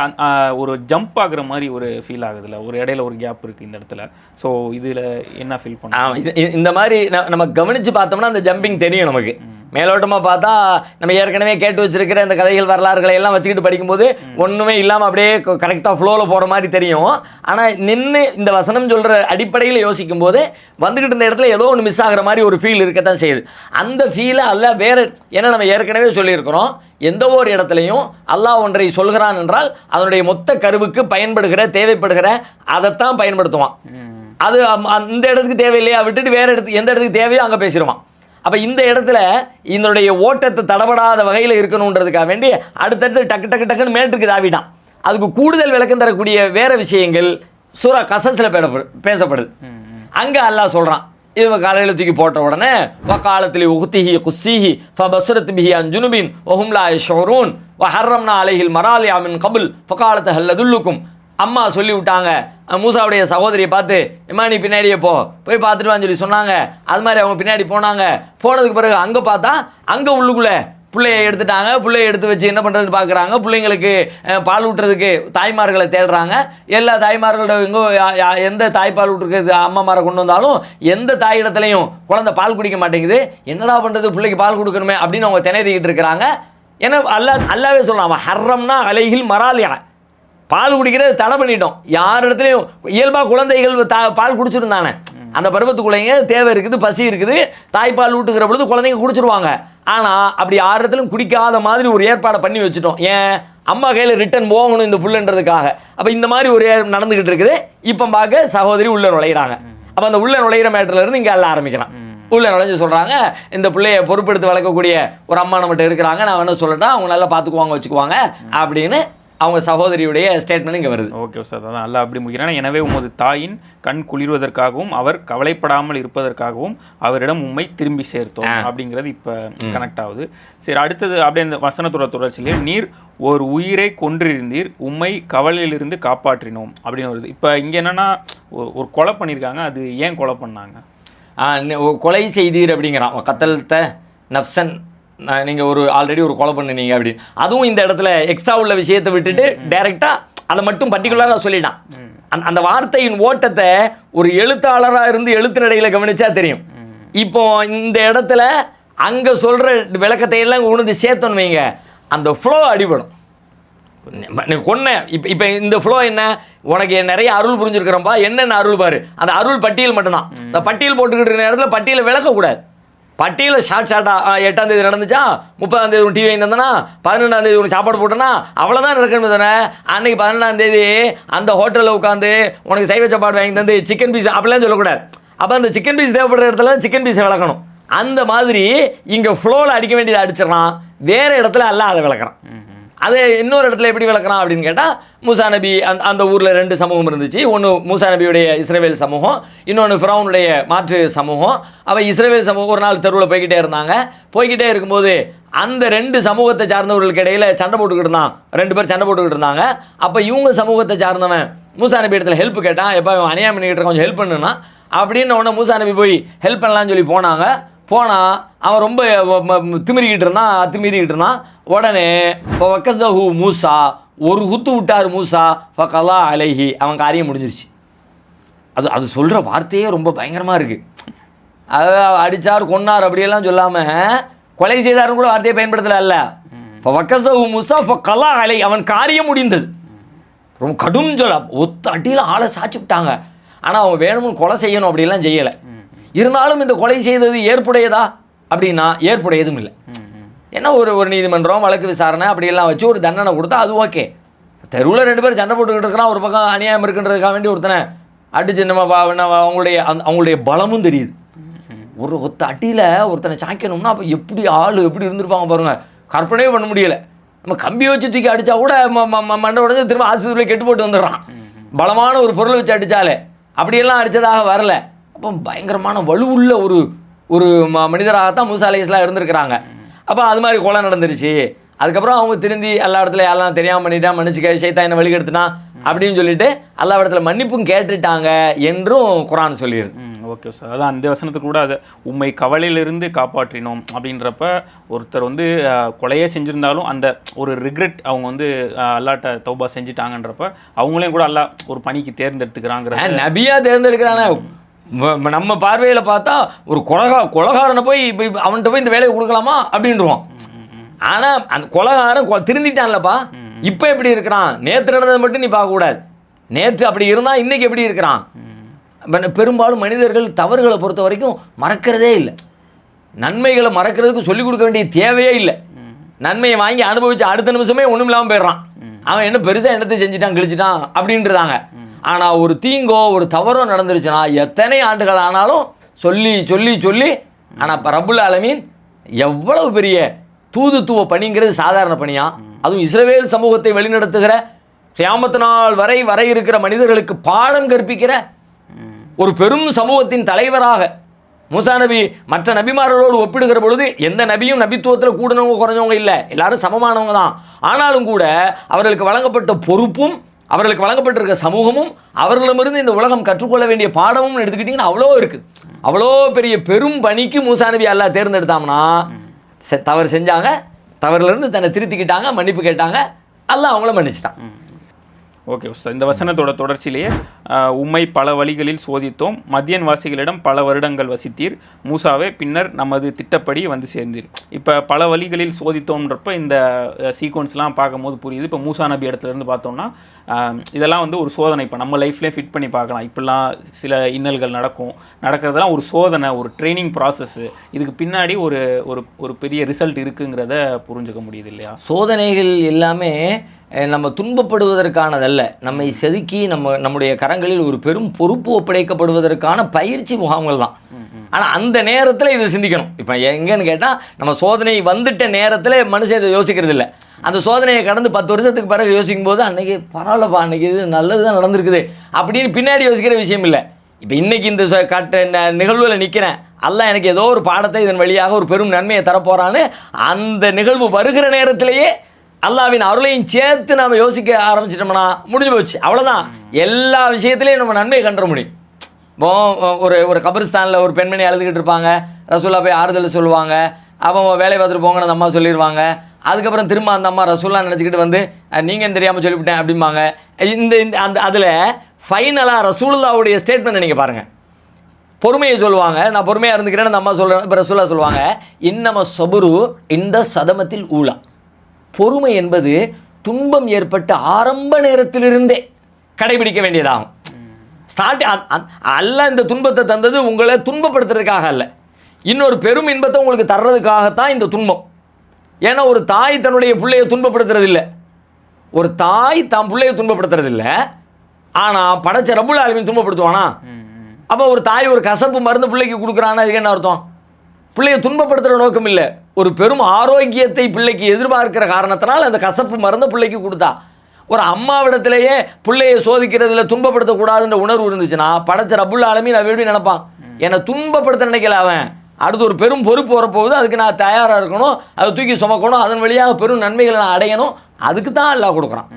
Speaker 2: ஒரு ஜம்ப் ஆகுற மாதிரி ஒரு ஃபீல் ஆகுதுல்ல, ஒரு இடையில ஒரு கேப் இருக்குது இந்த இடத்துல. ஸோ இதில் என்ன ஃபீல் பண்ணலாம்?
Speaker 3: இந்த மாதிரி நம்ம கவனித்து பார்த்தோம்னா அந்த ஜம்பிங் தெரியும் நமக்கு. மேலோட்டமாக பார்த்தா நம்ம ஏற்கனவே கேட்டு வச்சிருக்கிற இந்த கதைகள் வரலாறுகளை எல்லாம் வச்சுக்கிட்டு படிக்கும்போது ஒன்றுமே இல்லாமல் அப்படியே கரெக்டாக ஃப்ளோவில் போகிற மாதிரி தெரியும். ஆனால் நின்று இந்த வசனம் சொல்கிற அடிப்படையில் யோசிக்கும் போது வந்துக்கிட்டு இந்த இடத்துல ஏதோ ஒன்று மிஸ் ஆகிற மாதிரி ஒரு ஃபீல் இருக்கத்தான் செய்யுது. அந்த ஃபீலை அல்ல வேறு, ஏன்னா நம்ம ஏற்கனவே சொல்லியிருக்கிறோம், எந்த ஒரு இடத்துலையும் அல்லாஹ் ஒன்றை சொல்கிறான் என்றால் அதனுடைய மொத்த கருவுக்கு பயன்படுகிற தேவைப்படுகிற அதைத்தான் பயன்படுத்துவான். அது இந்த இடத்துக்கு தேவையில்லையா விட்டுட்டு வேறு இடத்துக்கு எந்த இடத்துக்கு தேவையோ அங்கே பேசிடுவான். அப்போ இந்த இடத்துல இதனுடைய ஓட்டத்தை தடபடாத வகையில் இருக்கணுன்றதுக்காக வேண்டி அடுத்தடுத்து டக்கு டக்கு டக்குன்னு மேட்டுக்கு தாவிட்டான். அதுக்கு கூடுதல் விளக்கம் தரக்கூடிய வேறு விஷயங்கள் சூரா கசஸில் பேசப்படுது. அங்கே அல்லாஹ் சொல்கிறான், இது காலையில் தூக்கி போட்ட உடனே வக்காலத்தில் உஹ்திஹி குஸ்ஸிஹி ஃபபஸ்ரத் பிஹி அன் ஜுனுபின் வஹும் லா யஷ்உரூன் வஹர்ரம்னா அலைஹில் மராலியா மின் கபுல் ஃபகாலத் ஹல் அதுல்லுக்கும். அம்மா சொல்லி விட்டாங்க மூசாவுடைய சகோதரியை பார்த்து, எம்மா நீ பின்னாடியே போய் பார்த்துட்டு வான்னு சொல்லி சொன்னாங்க. அது மாதிரி அவங்க பின்னாடி போனாங்க. போனதுக்கு பிறகு அங்கே பார்த்தா அங்கே உள்ளுக்குள்ளே பிள்ளையை எடுத்துட்டாங்க. பிள்ளையை எடுத்து வச்சு என்ன பண்ணுறதுன்னு பார்க்குறாங்க. பிள்ளைங்களுக்கு பால் ஊட்டுறதுக்கு தாய்மார்களை தேடுறாங்க. எல்லா தாய்மார்களோட எந்த தாய்ப்பால் ஊட்டுறதுக்கு அம்மாமாரை கொண்டு வந்தாலும் எந்த தாயிடத்துலையும் குழந்தை பால் குடிக்க மாட்டேங்குது. என்னடா பண்ணுறது, பிள்ளைக்கு பால் கொடுக்கணுமே அப்படின்னு அவங்க திணறிக்கிட்டு இருக்கிறாங்க. ஏன்னா அல்லாவே சொல்லலாம், ஹர்ரம்னா அலைஹில் மராலியா, பால் குடிக்கிறது தடை பண்ணிட்டோம். யார் இடத்துலையும் இயல்பாக குழந்தைகள் பால் குடிச்சிருந்தானே, அந்த பருவத்துக்குள்ளைங்க தேவை இருக்குது, பசி இருக்குது, தாய்ப்பால் ஊட்டுக்கிற பொழுது குழந்தைங்க குடிச்சிருவாங்க. ஆனால் அப்படி யார் இடத்துலையும் குடிக்காத மாதிரி ஒரு ஏற்பாடை பண்ணி வச்சுட்டோம். ஏன், அம்மா கையில் ரிட்டர்ன் போகணும் இந்த புள்ளன்றதுக்காக. அப்போ இந்த மாதிரி ஒரு நடந்துக்கிட்டு இருக்குது. இப்போ பார்க்க சகோதரி உள்ளே நுழையிறாங்க. அப்போ அந்த உள்ளே நுழையிற மேட்டர்லேருந்து இங்கே எல்லாம் ஆரம்பிக்கலாம். உள்ளே நுழைஞ்சு சொல்கிறாங்க, இந்த பிள்ளையை பொறுப்பெடுத்து வளர்க்கக்கூடிய ஒரு அம்மா நம்மகிட்ட இருக்கிறாங்க, நான் என்ன சொல்லட்டா, அவங்க நல்லா பார்த்துக்குவாங்க வச்சுக்குவாங்க அப்படின்னு அவங்க சகோதரியுடைய ஸ்டேட்மெண்ட் இங்கே வருது.
Speaker 2: ஓகே சார், அதான் நல்லா அப்படி முடிக்கிறாங்க. எனவே உமது தாயின் கண் குளிர்வதற்காகவும் அவர் கவலைப்படாமல் இருப்பதற்காகவும் அவரிடம் உம்மை திரும்பி சேர்த்தோம் அப்படிங்கிறது இப்போ கனெக்ட் ஆகுது. சரி, அடுத்தது அப்படியே இந்த வசனத்தோட தொடர்ச்சியிலே நீர் ஒரு உயிரை கொன்றிருந்தீர் உம்மை கவலையிலிருந்து காப்பாற்றினோம் அப்படின்னு வருது. இப்போ இங்கே என்னென்னா ஒரு கொலை பண்ணியிருக்காங்க, அது ஏன் கொலை பண்ணாங்க?
Speaker 3: கொலை செய்தீர் அப்படிங்கிறான், கத்தல்த நப்சன், நீங்கள் ஒரு ஆல்ரெடி ஒரு கொலை பண்ணினீங்க அப்படின்னு. அதுவும் இந்த இடத்துல எக்ஸ்ட்ரா உள்ள விஷயத்தை விட்டுட்டு டைரெக்டாக அதை மட்டும் பர்டிகுலராக சொல்லிட்டான். அந்த வார்த்தையின் ஓட்டத்தை ஒரு எழுத்தாளராக இருந்து எழுத்து நடையில் கவனிச்சா தெரியும். இப்போ இந்த இடத்துல அங்கே சொல்கிற விளக்கத்தை எல்லாம் உணர்ந்து சேர்த்தோன்னு வைங்க, அந்த ஃப்ளோ அடிபடும். கொன்ன இப்போ இந்த ஃப்ளோ என்ன, உனக்கு நிறைய அருள் புரிஞ்சிருக்கிறோம்பா, என்னென்ன அருள் பாரு, அந்த அருள் பட்டியல் மட்டும்தான். இந்த பட்டியல் போட்டுக்கிட்டு இருக்கிற நேரத்தில் பட்டியலை விளக்கக்கூடாது. பட்டியலில் ஷார்ட்டாக 8ஆம் தேதி நடந்துச்சா, 30ஆம் தேதி ஒரு டிவி வாங்கியிருந்தேன்னா, 12ஆம் தேதி ஒரு சாப்பாடு போட்டோன்னா அவ்வளோதான் நடக்கணும் தானே. அன்றைக்கி 12ஆம் தேதி அந்த ஹோட்டலில் உட்காந்து உனக்கு சைவ சாப்பாடு வாங்கி தந்து சிக்கன் பீஸ் அப்படிலாம் சொல்லக்கூடாது. அப்போ அந்த சிக்கன் பீஸ் தேவைப்படுற இடத்துல சிக்கன் பீஸை விளக்கணும். அந்த மாதிரி இங்கே ஃப்ளோவில் அடிக்க வேண்டியதை அடிச்சிடறான், வேறு இடத்துல எல்லாம் அதை விளக்குறான். அதை இன்னொரு இடத்துல எப்படி விளக்குறான் அப்படின்னு கேட்டால், மூசா நபி அந்த ஊரில் 2 சமூகம் இருந்துச்சு. ஒன்று மூசா நபியுடைய இஸ்ரவேல் சமூகம், இன்னொன்று ஃபிரௌனுடைய மாற்று சமூகம். அவள் இஸ்ரவேல் சமூகம் ஒரு நாள் தெருவில் போய்கிட்டே இருந்தாங்க. போய்கிட்டே இருக்கும்போது அந்த 2 சமூகத்தை சார்ந்தவர்களுக்கு இடையில் சண்டை போட்டுக்கிட்டு இருந்தான். 2 பேர் சண்டை போட்டுக்கிட்டு இருந்தாங்க. அப்போ இவங்க சமூகத்தை சார்ந்தவன் மூசா நபி இடத்துல ஹெல்ப் கேட்டான். எப்போ அநியாயம் பண்ணிக்கிட்டு கொஞ்சம் ஹெல்ப் பண்ணுன்னா அப்படின்னு உடனே மூசா நபி போய் ஹெல்ப் பண்ணலான்னு சொல்லி போனால் அவன் ரொம்ப திமிரிக்கிட்டு இருந்தான். உடனே வக்கஸஹு மூசா, ஒரு குத்து விட்டார் மூசா, ஃபகலா அலைஹி, அவன் காரியம் முடிஞ்சிருச்சு. அது சொல்கிற வார்த்தையே ரொம்ப பயங்கரமாக இருக்குது. அதை அடித்தார் கொன்னார் அப்படியெல்லாம் சொல்லாமல் கொலை செய்தாருன்னு கூட வார்த்தையை பயன்படுத்தல. வக்கஸஹு மூசா ஃபகலா அலைஹி, அவன் காரியம் முடிந்தது. ரொம்ப கடும் சொல்ல, ஒத்த அடியில் ஆளை சாய்ச்சி விட்டாங்க. ஆனால் அவங்க வேணும்னு கொலை செய்யணும் அப்படிலாம் செய்யலை. இருந்தாலும் இந்த கொலை செய்தது ஏற்புடையதா அப்படின்னா ஏற்புடையதும் இல்லை. ஏன்னா ஒரு நீதிமன்றம் வழக்கு விசாரணை அப்படியெல்லாம் வச்சு ஒரு தண்டனை கொடுத்தா அது ஓகே. தெருவில் 2 பேர் சண்டை போட்டுக்கிட்டு இருக்கிறான், ஒரு பக்கம் அநியாயம் இருக்குன்றதுக்காக வேண்டி ஒருத்தனை அடிச்சு அவங்களுடைய பலமும் தெரியுது. ஒரு ஒத்த அடியில் ஒருத்தனை சாய்க்கணும்னா அப்போ எப்படி எப்படி இருந்திருப்பாங்க பாருங்க, கற்பனையே பண்ண முடியலை. நம்ம கம்பி வச்சு தூக்கி அடித்தா கூட மண்டை உடஞ்சு திரும்ப ஆஸ்பத்திரியில் கெட்டு போட்டு வந்துடுறான். பலமான ஒரு பொருளை வச்சு அடித்தாலே அப்படியெல்லாம் அடித்ததாக வரல. அப்போ பயங்கரமான வலுவுள்ள ஒரு மனிதராகத்தான் மூசா அலைஹிஸ்ஸலாம் இருந்திருக்கிறாங்க. அப்போ அது மாதிரி கொலை நடந்துருச்சு. அதுக்கப்புறம் அவங்க திருந்தி எல்லா இடத்துல எல்லாம் தெரியாமல் பண்ணிட்டா, மன்னிச்சுக்க, சைத்தான் என்ன வழிகெடுத்துட்டான் அப்படின்னு சொல்லிட்டு எல்லா இடத்துல மன்னிப்பும் கேட்டுட்டாங்க என்றும் குர்ஆன் சொல்லிடுது.
Speaker 2: ஓகே சார், அதான் அந்த வசனத்துக்கு கூட அதை உண்மை கவலையிலிருந்து காப்பாற்றினோம் அப்படின்றப்ப ஒருத்தர் வந்து கொலையே செஞ்சுருந்தாலும் அந்த ஒரு ரிக்ரெட் அவங்க வந்து அல்லாட்ட தௌபா செஞ்சுட்டாங்கன்றப்ப அவங்களையும் கூட அல்லா ஒரு பணிக்கு தேர்ந்தெடுத்துக்கிறாங்க.
Speaker 3: நபியா தேர்ந்தெடுக்கிறானே. நம்ம பார்வையில் பார்த்தா ஒரு கொலகாரனை போய் அவன்கிட்ட போய் இந்த வேலையை கொடுக்கலாமா அப்படின்றான். ஆனால் அந்த கொலகாரன் திருந்திட்டான்லப்பா, இப்போ எப்படி இருக்கிறான்? நேற்று நடந்தது மட்டும் நீ பார்க்கக்கூடாது. நேற்று அப்படி இருந்தால் இன்னைக்கு எப்படி இருக்கிறான்? பெரும்பாலும் மனிதர்கள் தவறுகளை பொறுத்த வரைக்கும் மறக்கிறதே இல்லை. நன்மைகளை மறக்கிறதுக்கு சொல்லிக் கொடுக்க வேண்டிய தேவையே இல்லை. நன்மையை வாங்கி அனுபவிச்சு அடுத்த நிமிஷமே ஒன்றும் இல்லாமல் போயிடுறான். அவன் என்ன பெருசாக என்னத்தை செஞ்சுட்டான் கிழிச்சிட்டான் அப்படின்றாங்க. ஆனால் ஒரு தீங்கோ ஒரு தவறோ நடந்துருச்சுன்னா எத்தனை ஆண்டுகள் ஆனாலும் சொல்லி சொல்லி சொல்லி ஆனால் இப்போ ரப்புல் ஆலமீன் எவ்வளவு பெரிய தூதுத்துவ பணிங்கிறது சாதாரண பணியா? அதுவும் இஸ்ரவேல் சமூகத்தை வழிநடத்துகிற கியாமத் நாள் வரை இருக்கிற மனிதர்களுக்கு பாடம் கற்பிக்கிற ஒரு பெரும் சமூகத்தின் தலைவராக மூசா நபி மற்ற நபிமார்களோடு ஒப்பிடுகிற பொழுது எந்த நபியும் நபித்துவத்தில் கூடனவங்க குறைஞ்சவங்க இல்லை, எல்லாரும் சமமானவங்க தான். ஆனாலும் கூட அவர்களுக்கு வழங்கப்பட்ட பொறுப்பும் அவர்களுக்கு வழங்கப்பட்டிருக்க சமூகமும் அவர்களிடமிருந்து இந்த உலகம் கற்றுக்கொள்ள வேண்டிய பாடமும் எடுத்துக்கிட்டிங்கன்னா அவ்வளோ இருக்குது. அவ்வளோ பெரிய பெரும் பணிக்கு மூசா நபி அல்லாஹ் தேர்ந்தெடுத்தாங்கன்னா தவறு செஞ்சாங்க, தவறுலேருந்து தன்னை திருத்திக்கிட்டாங்க, மன்னிப்பு கேட்டாங்க, அல்லாஹ் அவங்கள மன்னிச்சிட்டான்.
Speaker 2: ஓகே சார், இந்த வசனத்தோட தொடர்ச்சியிலேயே உம்மை பல வழிகளில் சோதித்தோம், மதியன் வாசிகளிடம் பல வருடங்கள் வசித்தீர், மூசாவே பின்னர் நமது திட்டப்படி வந்து சேர்ந்தீர். இப்போ பல வழிகளில் சோதித்தோம்ன்றப்ப இந்த சீக்வன்ஸ்லாம் பார்க்கும்போது புரியுது. இப்போ மூசா நபி இடத்துலேருந்து பார்த்தோம்னா இதெல்லாம் வந்து ஒரு சோதனை. இப்போ நம்ம லைஃப்லேயே ஃபிட் பண்ணி பார்க்கலாம். இப்படிலாம் சில இன்னல்கள் நடக்கிறதெல்லாம் ஒரு சோதனை, ஒரு ட்ரைனிங் ப்ராசஸ்ஸு. இதுக்கு பின்னாடி ஒரு பெரிய ரிசல்ட் இருக்குங்கிறத புரிஞ்சுக்க முடியுது இல்லையா?
Speaker 3: சோதனைகள் எல்லாமே நம்ம துன்பப்படுவதற்கானதல்ல, நம்மை செதுக்கி நம்முடைய கரங்களில் ஒரு பெரும் பொறுப்பு ஒப்படைக்கப்படுவதற்கான பயிற்சி முகாம்கள் தான். ஆனால் அந்த நேரத்தில் இதை சிந்திக்கணும். இப்போ எங்கன்னு கேட்டால் நம்ம சோதனை வந்துட்ட நேரத்தில் மனுஷன் இதை யோசிக்கிறது இல்லை. அந்த சோதனையை கடந்து 10 வருஷத்துக்கு பிறகு யோசிக்கும் போது அன்றைக்கி பரவாயில்லப்பா, அன்றைக்கி இது நல்லது தான் நடந்திருக்குது அப்படின்னு பின்னாடி யோசிக்கிற விஷயம் இல்லை. இப்போ இன்றைக்கி இந்த நிகழ்வில் நிற்கிறேன், அல்லாஹ் எனக்கு ஏதோ ஒரு பாடத்தை இதன் வழியாக ஒரு பெரும் நன்மையை தரப்போகிறான்னு அந்த நிகழ்வு வருகிற நேரத்திலேயே அல்லாஹ்வின் அருளையும் சேர்த்து நாம் யோசிக்க ஆரம்பிச்சிட்டோம்னா முடிஞ்சு போச்சு, அவ்வளோதான். எல்லா விஷயத்துலையும் நம்ம நன்மையை கண்டுற முடியும். இப்போ ஒரு கபரிஸ்தானில் ஒரு பெண்மணி அழுதுகிட்டு இருப்பாங்க, ரசூல்லா போய் ஆறுதல் சொல்லுவாங்க, அவன் வேலை பார்த்துட்டு போங்கன்னு அந்த அம்மா சொல்லிடுவாங்க. அதுக்கப்புறம் திரும்ப அந்த அம்மா ரசூல்லா நினச்சிக்கிட்டு வந்து நீங்கள் தெரியாமல் சொல்லிவிட்டேன் அப்படிம்பாங்க. அதில் ஃபைனலாக ரசூலுல்லாவுடைய ஸ்டேட்மெண்ட் நீங்கள் பாருங்கள். பொறுமையை சொல்லுவாங்க, நான் பொறுமையாக இருந்துக்கிறேன்னு அந்த அம்மா சொல்கிறேன். இப்போ ரசூல்லா சொல்லுவாங்க, இன்னம சபுரு இந்த சதமத்தில் ஊழா. பொறுமை என்பது துன்பம் ஏற்பட்ட ஆரம்ப நேரத்திலிருந்தே கடைபிடிக்க வேண்டியதாகும். அல்ல இந்த துன்பத்தை தந்தது உங்களை துன்பப்படுத்துறதுக்காக அல்ல, இன்னொரு பெரும் இன்பத்தை உங்களுக்கு தர்றதுக்காகத்தான் இந்த துன்பம். ஏன்னா ஒரு தாய் தன்னுடைய பிள்ளையை துன்பப்படுத்துறது இல்லை, ஒரு தாய் தான் பிள்ளையை துன்பப்படுத்துறது இல்லை. ஆனால் படைச்ச ரப்புல் ஆலமீன் துன்பப்படுத்துவானா? அப்போ ஒரு தாய் ஒரு கசப்பு மருந்து பிள்ளைக்கு கொடுக்குறான்னா அதுக்கு என்ன அர்த்தம்? பிள்ளையை துன்பப்படுத்துகிற நோக்கம் இல்லை, ஒரு பெரும் ஆரோக்கியத்தை பிள்ளைக்கு எதிர்பார்க்கிற காரணத்தினால் அந்த கசப்பு மருந்தை பிள்ளைக்கு கொடுத்தா. ஒரு அம்மாவிடத்திலேயே பிள்ளையை சோதிக்கிறதுல துன்பப்படுத்தக்கூடாதுன்ற உணர்வு இருந்துச்சுன்னா படைச்ச ரப்புல் ஆலமீன் அவன் எப்படி நினைப்பான்? என்னை துன்பப்படுத்த நினைக்கல அவன். அடுத்து ஒரு பெரும் பொறுப்பு வரப்போகுது, அதுக்கு நான் தயாராக இருக்கணும், அதை தூக்கி சுமக்கணும், அதன் வழியாக பெரும் நன்மைகளை நான் அடையணும். அதுக்கு தான் அல்லாஹ் கொடுக்குறான்.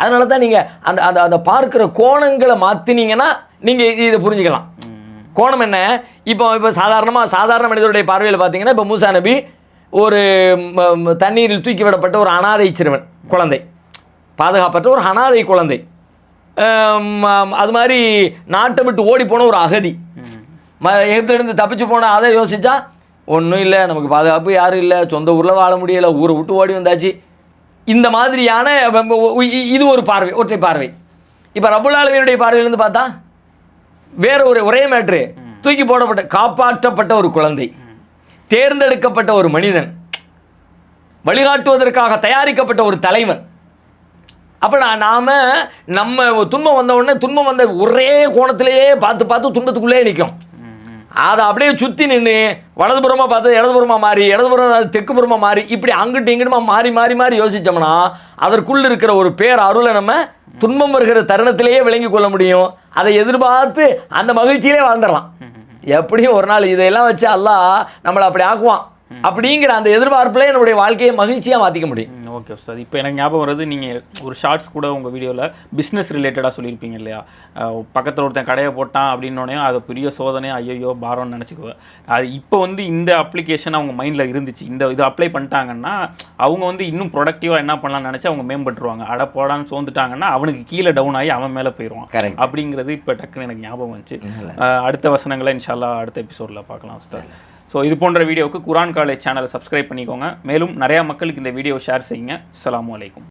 Speaker 3: அதனால தான் நீங்கள் அந்த அந்த அந்த பார்க்குற கோணங்களை மாற்றினீங்கன்னா நீங்கள் இதை புரிஞ்சுக்கலாம். கோணம் என்ன? இப்போ சாதாரண மனிதருடைய பார்வையில் பார்த்தீங்கன்னா, இப்போ மூசா நபி ஒரு தண்ணீரில் தூக்கி விடப்பட்ட ஒரு அனாதை சிறுவன் குழந்தை, பாதுகாப்பற்ற ஒரு அனாதை குழந்தை. அது மாதிரி நாட்டை விட்டு ஓடி போன ஒரு அகதி, எகிப்திலிருந்து தப்பிச்சு போன, அதை யோசிச்சா ஒன்றும் இல்லை, நமக்கு பாதுகாப்பு யாரும் இல்லை, சொந்த ஊரில் வாழ முடியலை, ஊரை விட்டு ஓடி வந்தாச்சு. இந்த மாதிரியான இது ஒரு பார்வை, ஒற்றை பார்வை. இப்போ ரப்புல் ஆலமீனுடைய பார்வையிலேருந்து பார்த்தா வேற ஒரே மேட்ரு. தூக்கி போடப்பட்ட காப்பாற்றப்பட்ட ஒரு குழந்தை, தேர்ந்தெடுக்கப்பட்ட ஒரு மனிதன், வழிகாட்டுவதற்காக தயாரிக்கப்பட்ட ஒரு தலைவன். அப்போ நம்ம துன்பம் வந்த உடனே துன்பம் வந்த ஒரே கோணத்திலேயே பார்த்து துன்பத்துக்குள்ளே நிற்கும். அதை அப்படியே சுற்றி நின்று வலதுபுறமாக பார்த்து இடதுபுறமாக மாறி, இடதுபுறம் தெற்குப்புறமாக மாறி, இப்படி அங்கிட்டு இங்கிட்டுமா மாறி யோசித்தோம்னா அதற்குள்ள இருக்கிற ஒரு பேர் அருளை நம்ம துன்பம் வருகிற தருணத்திலேயே விளங்கி கொள்ள முடியும். அதை எதிர்பார்த்து அந்த மகிழ்ச்சியிலே வாழ்ந்துடலாம். எப்படியும் ஒரு நாள் இதையெல்லாம் வச்சு அல்லாஹ் நம்மளை அப்படி ஆக்குவான். அப்படிங்கிற அந்த எதிர்பார்ப்புலேயே என்னுடைய வாழ்க்கையை மகிழ்ச்சியாக மாற்றிக்க முடியும்.
Speaker 2: Okay sir. இப்போ எனக்கு ஞாபகம் வருது, நீங்கள் ஒரு ஷார்ட்ஸ் கூட உங்கள் வீடியோவில் பிஸ்னஸ் ரிலேட்டடாக சொல்லியிருப்பீங்க இல்லையா? பக்கத்தில் ஒருத்தன் கடையை போட்டான் அப்படின்னோடனே அது பெரிய சோதனை, ஐயோ பாரம்னு நினச்சிக்குவேன். அது இப்போ இந்த அப்ளிகேஷன் அவங்க மைண்டில் இருந்துச்சு, இது அப்ளை பண்ணிட்டாங்கன்னா அவங்க இன்னும் ப்ரொடக்டிவாக என்ன பண்ணலாம்னு நினச்சி அவங்க மேம்பட்டுருவாங்க. அட போடான்னு சோர்ந்துட்டாங்கன்னா அவனுக்கு கீழே டவுன் ஆகி அவன் மேலே போயிடுவான். அப்படிங்கிறது இப்போ டக்குன்னு எனக்கு ஞாபகம் வந்துச்சு. அடுத்த வசனங்களை இன்ஷா அல்லாஹ் அடுத்த எபிசோடில் பார்க்கலாம் சார். ஸோ இது போன்ற வீடியோவுக்கு குர்ஆன் காலேஜ் சேனலை சப்ஸ்கிரைப் பண்ணிக்கோங்க. மேலும் நிறையா மக்களுக்கு இந்த வீடியோ ஷேர் செய்யுங்க. அஸ்ஸலாமு அலைக்கும்.